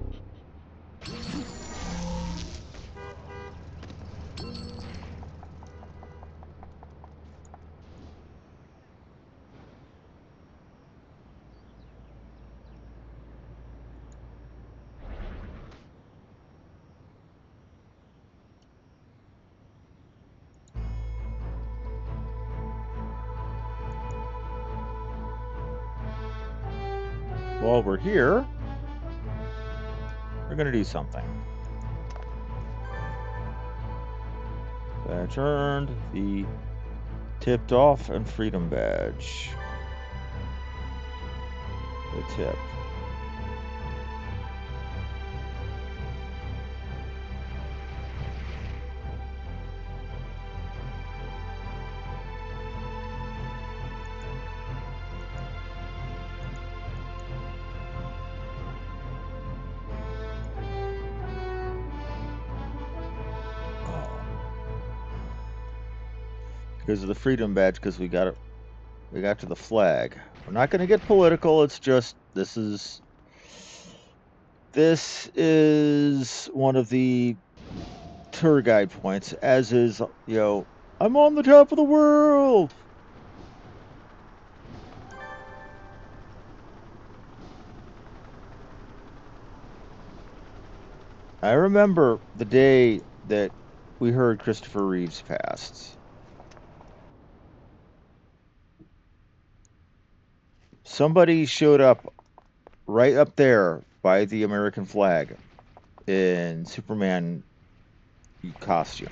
While we're here, we're going to do something. Badge earned, the tipped off, and freedom badge. The tip. Because of the freedom badge, because we got to the flag. We're not going to get political. It's just this is one of the tour guide points, as is, you know, I'm on the top of the world. I remember the day that we heard Christopher Reeves passed. Somebody showed up right up there by the American flag in Superman costume.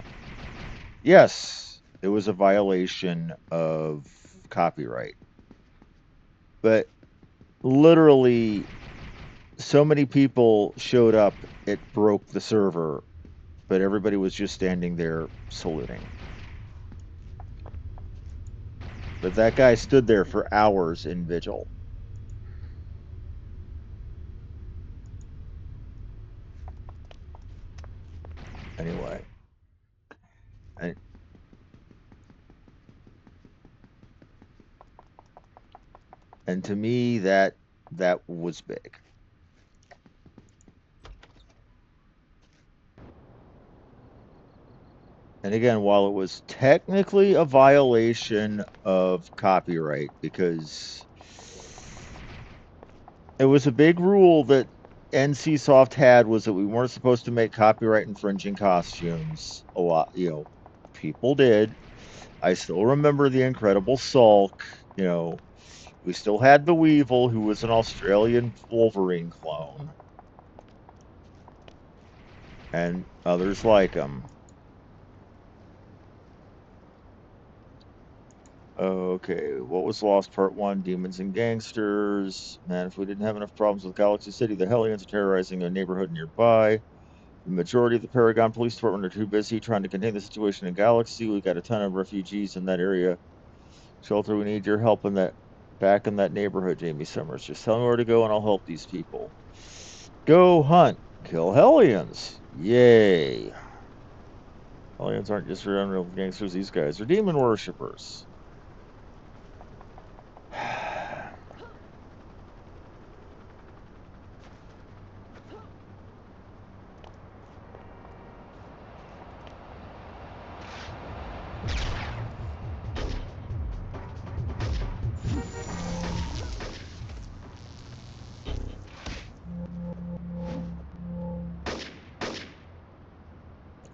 Yes, it was a violation of copyright. But literally, so many people showed up, it broke the server, but everybody was just standing there saluting. But that guy stood there for hours in vigil. Anyway. And to me, that was big. And again, while it was technically a violation of copyright, because it was a big rule that NCSoft had, was that we weren't supposed to make copyright infringing costumes. A lot, people did. I still remember the Incredible Sulk. We still had the Weevil, who was an Australian Wolverine clone, and others like him. Okay, what was lost? Part 1, Demons and Gangsters. Man, if we didn't have enough problems with Galaxy City, the Hellions are terrorizing a neighborhood nearby. The majority of the Paragon Police Department are too busy trying to contain the situation in Galaxy. We got a ton of refugees in that area. Shelter, we need your help back in that neighborhood, Jamie Summers. Just tell me where to go and I'll help these people. Go hunt. Kill Hellions. Yay. Hellions aren't just real gangsters. These guys are demon worshippers.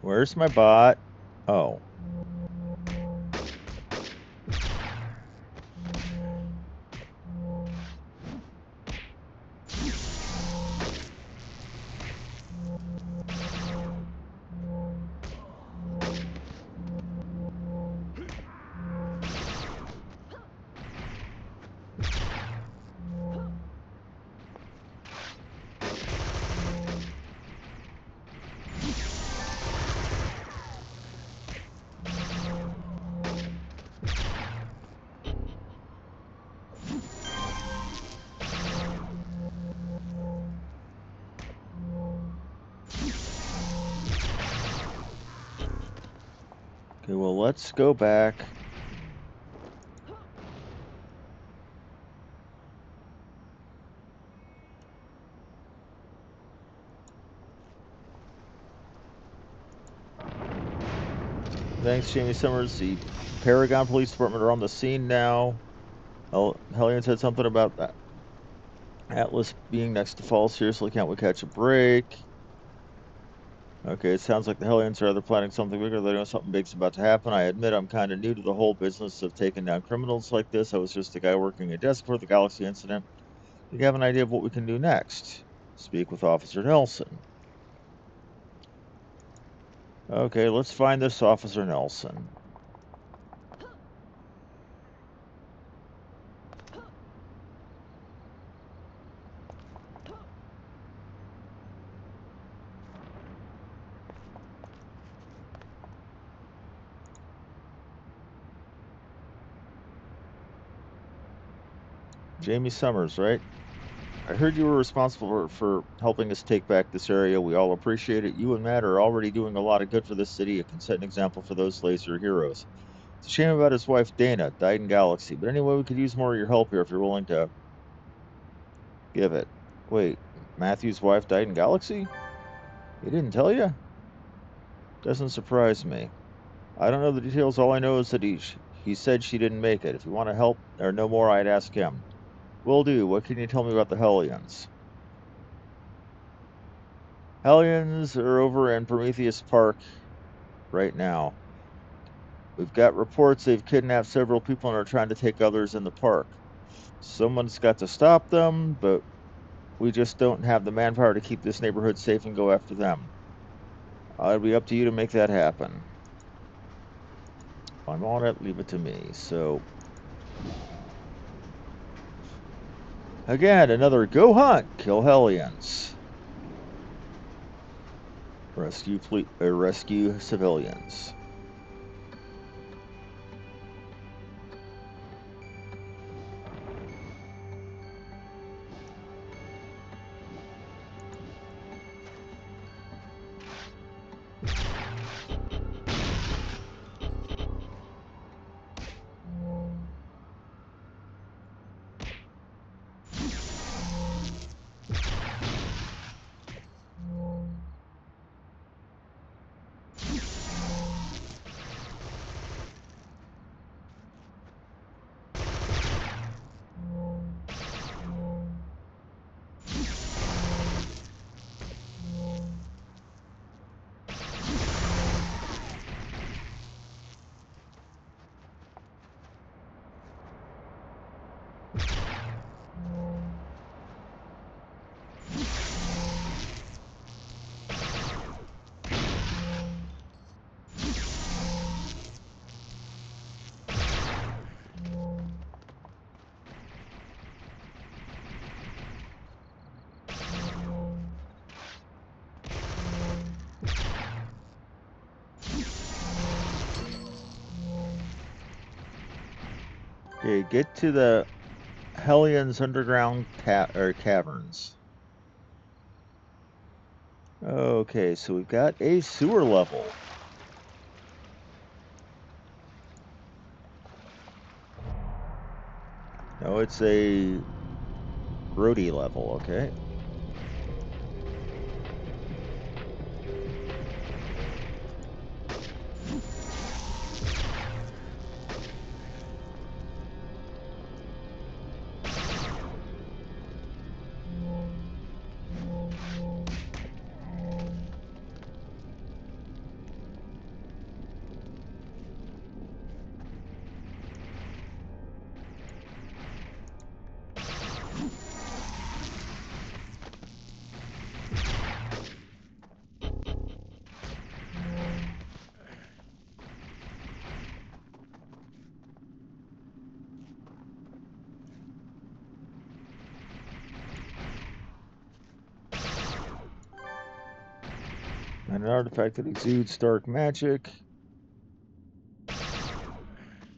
Where's my bot? Oh. Okay, well, let's go back. Thanks, Jamie Summers. The Paragon Police Department are on the scene now. Hellion said something about that. Atlas being next to fall. Seriously, can't we catch a break? Okay, it sounds like the Hellions are either planning something bigger. They know something big's about to happen. I admit I'm kind of new to the whole business of taking down criminals like this. I was just a guy working a desk for the Galaxy incident. Do you have an idea of what we can do next? Speak with Officer Nelson. Okay, let's find this Officer Nelson. Jamie Summers, right? I heard you were responsible for helping us take back this area. We all appreciate it. You and Matt are already doing a lot of good for this city. You can set an example for those laser heroes. It's a shame about his wife, Dana, died in Galaxy. But anyway, we could use more of your help here if you're willing to give it. Wait, Matthew's wife died in Galaxy? He didn't tell you? Doesn't surprise me. I don't know the details. All I know is that he said she didn't make it. If you want to help or know more, I'd ask him. Will do. What can you tell me about the Hellions? Hellions are over in Prometheus Park right now. We've got reports they've kidnapped several people and are trying to take others in the park. Someone's got to stop them, but we just don't have the manpower to keep this neighborhood safe and go after them. It'll be up to you to make that happen. If I'm on it, leave it to me. So, again, another go hunt, kill Hellions. Rescue civilians. Okay, get to the Hellions underground caverns. Okay, so we've got a sewer level. No, it's a roadie level, okay. And an artifact that exudes dark magic.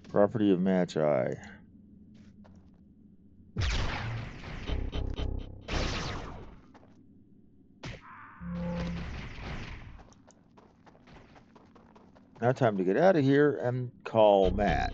Property of Magi. Now time to get out of here and call Matt.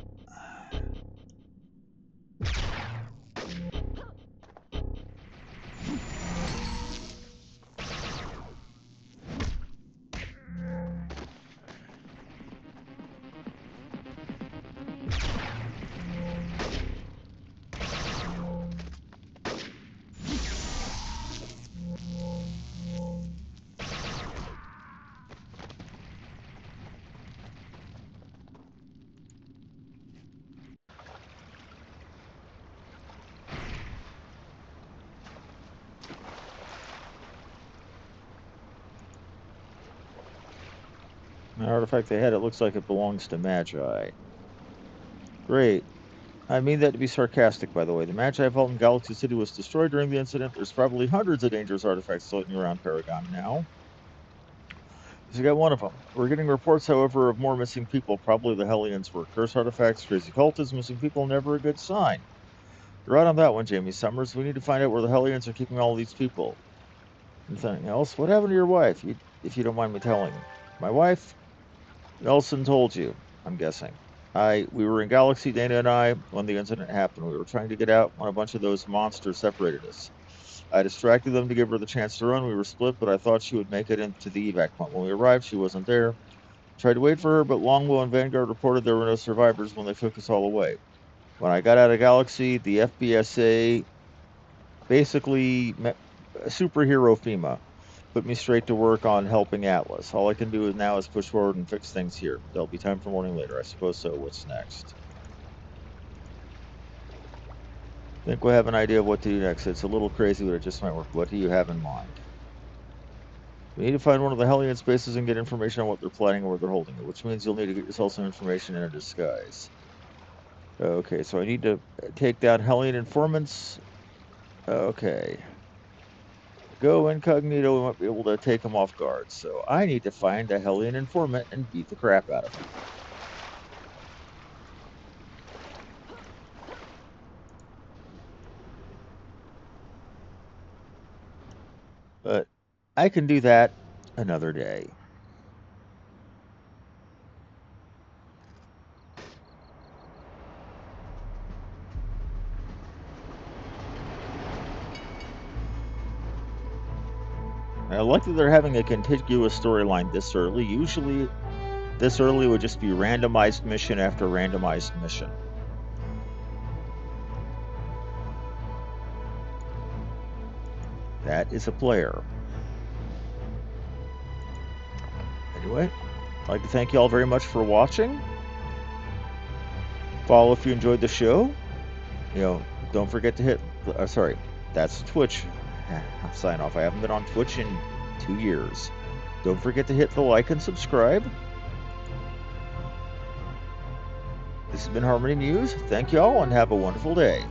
The artifact they had, it looks like it belongs to Magi. Great. I mean that to be sarcastic, by the way. The Magi Vault in Galaxy City was destroyed during the incident. There's probably hundreds of dangerous artifacts floating around Paragon now. So you got one of them. We're getting reports, however, of more missing people. Probably the Hellions were curse artifacts, crazy cultists, missing people, never a good sign. You're right on that one, Jamie Summers. We need to find out where the Hellions are keeping all these people. Anything else? What happened to your wife, if you don't mind me telling? My wife? Nelson told you, I'm guessing. We were in Galaxy, Dana and I, when the incident happened. We were trying to get out when a bunch of those monsters separated us. I distracted them to give her the chance to run. We were split, but I thought she would make it into the evac point. When we arrived, she wasn't there. Tried to wait for her, but Longbow and Vanguard reported there were no survivors when they took us all away. When I got out of Galaxy, the FBSA, basically superhero FEMA, put me straight to work on helping Atlas. All I can do now is push forward and fix things here. There'll be time for morning later, I suppose so. What's next? I think we'll have an idea of what to do next. It's a little crazy, but it just might work. What do you have in mind? We need to find one of the Hellion spaces and get information on what they're planning and where they're holding it, which means you'll need to get yourself some information in a disguise. Okay, so I need to take down Hellion informants. Okay. Go incognito, we might be able to take them off guard. So I need to find a Hellion informant and beat the crap out of him. But I can do that another day. I like that they're having a contiguous storyline this early. Usually, this early would just be randomized mission after randomized mission. That is a player. Anyway, I'd like to thank you all very much for watching. Follow if you enjoyed the show. Don't forget to hit... sorry, that's Twitch. Sign off. I haven't been on Twitch in 2 years. Don't forget to hit the like and subscribe. This has been Harmony News. Thank you all and have a wonderful day.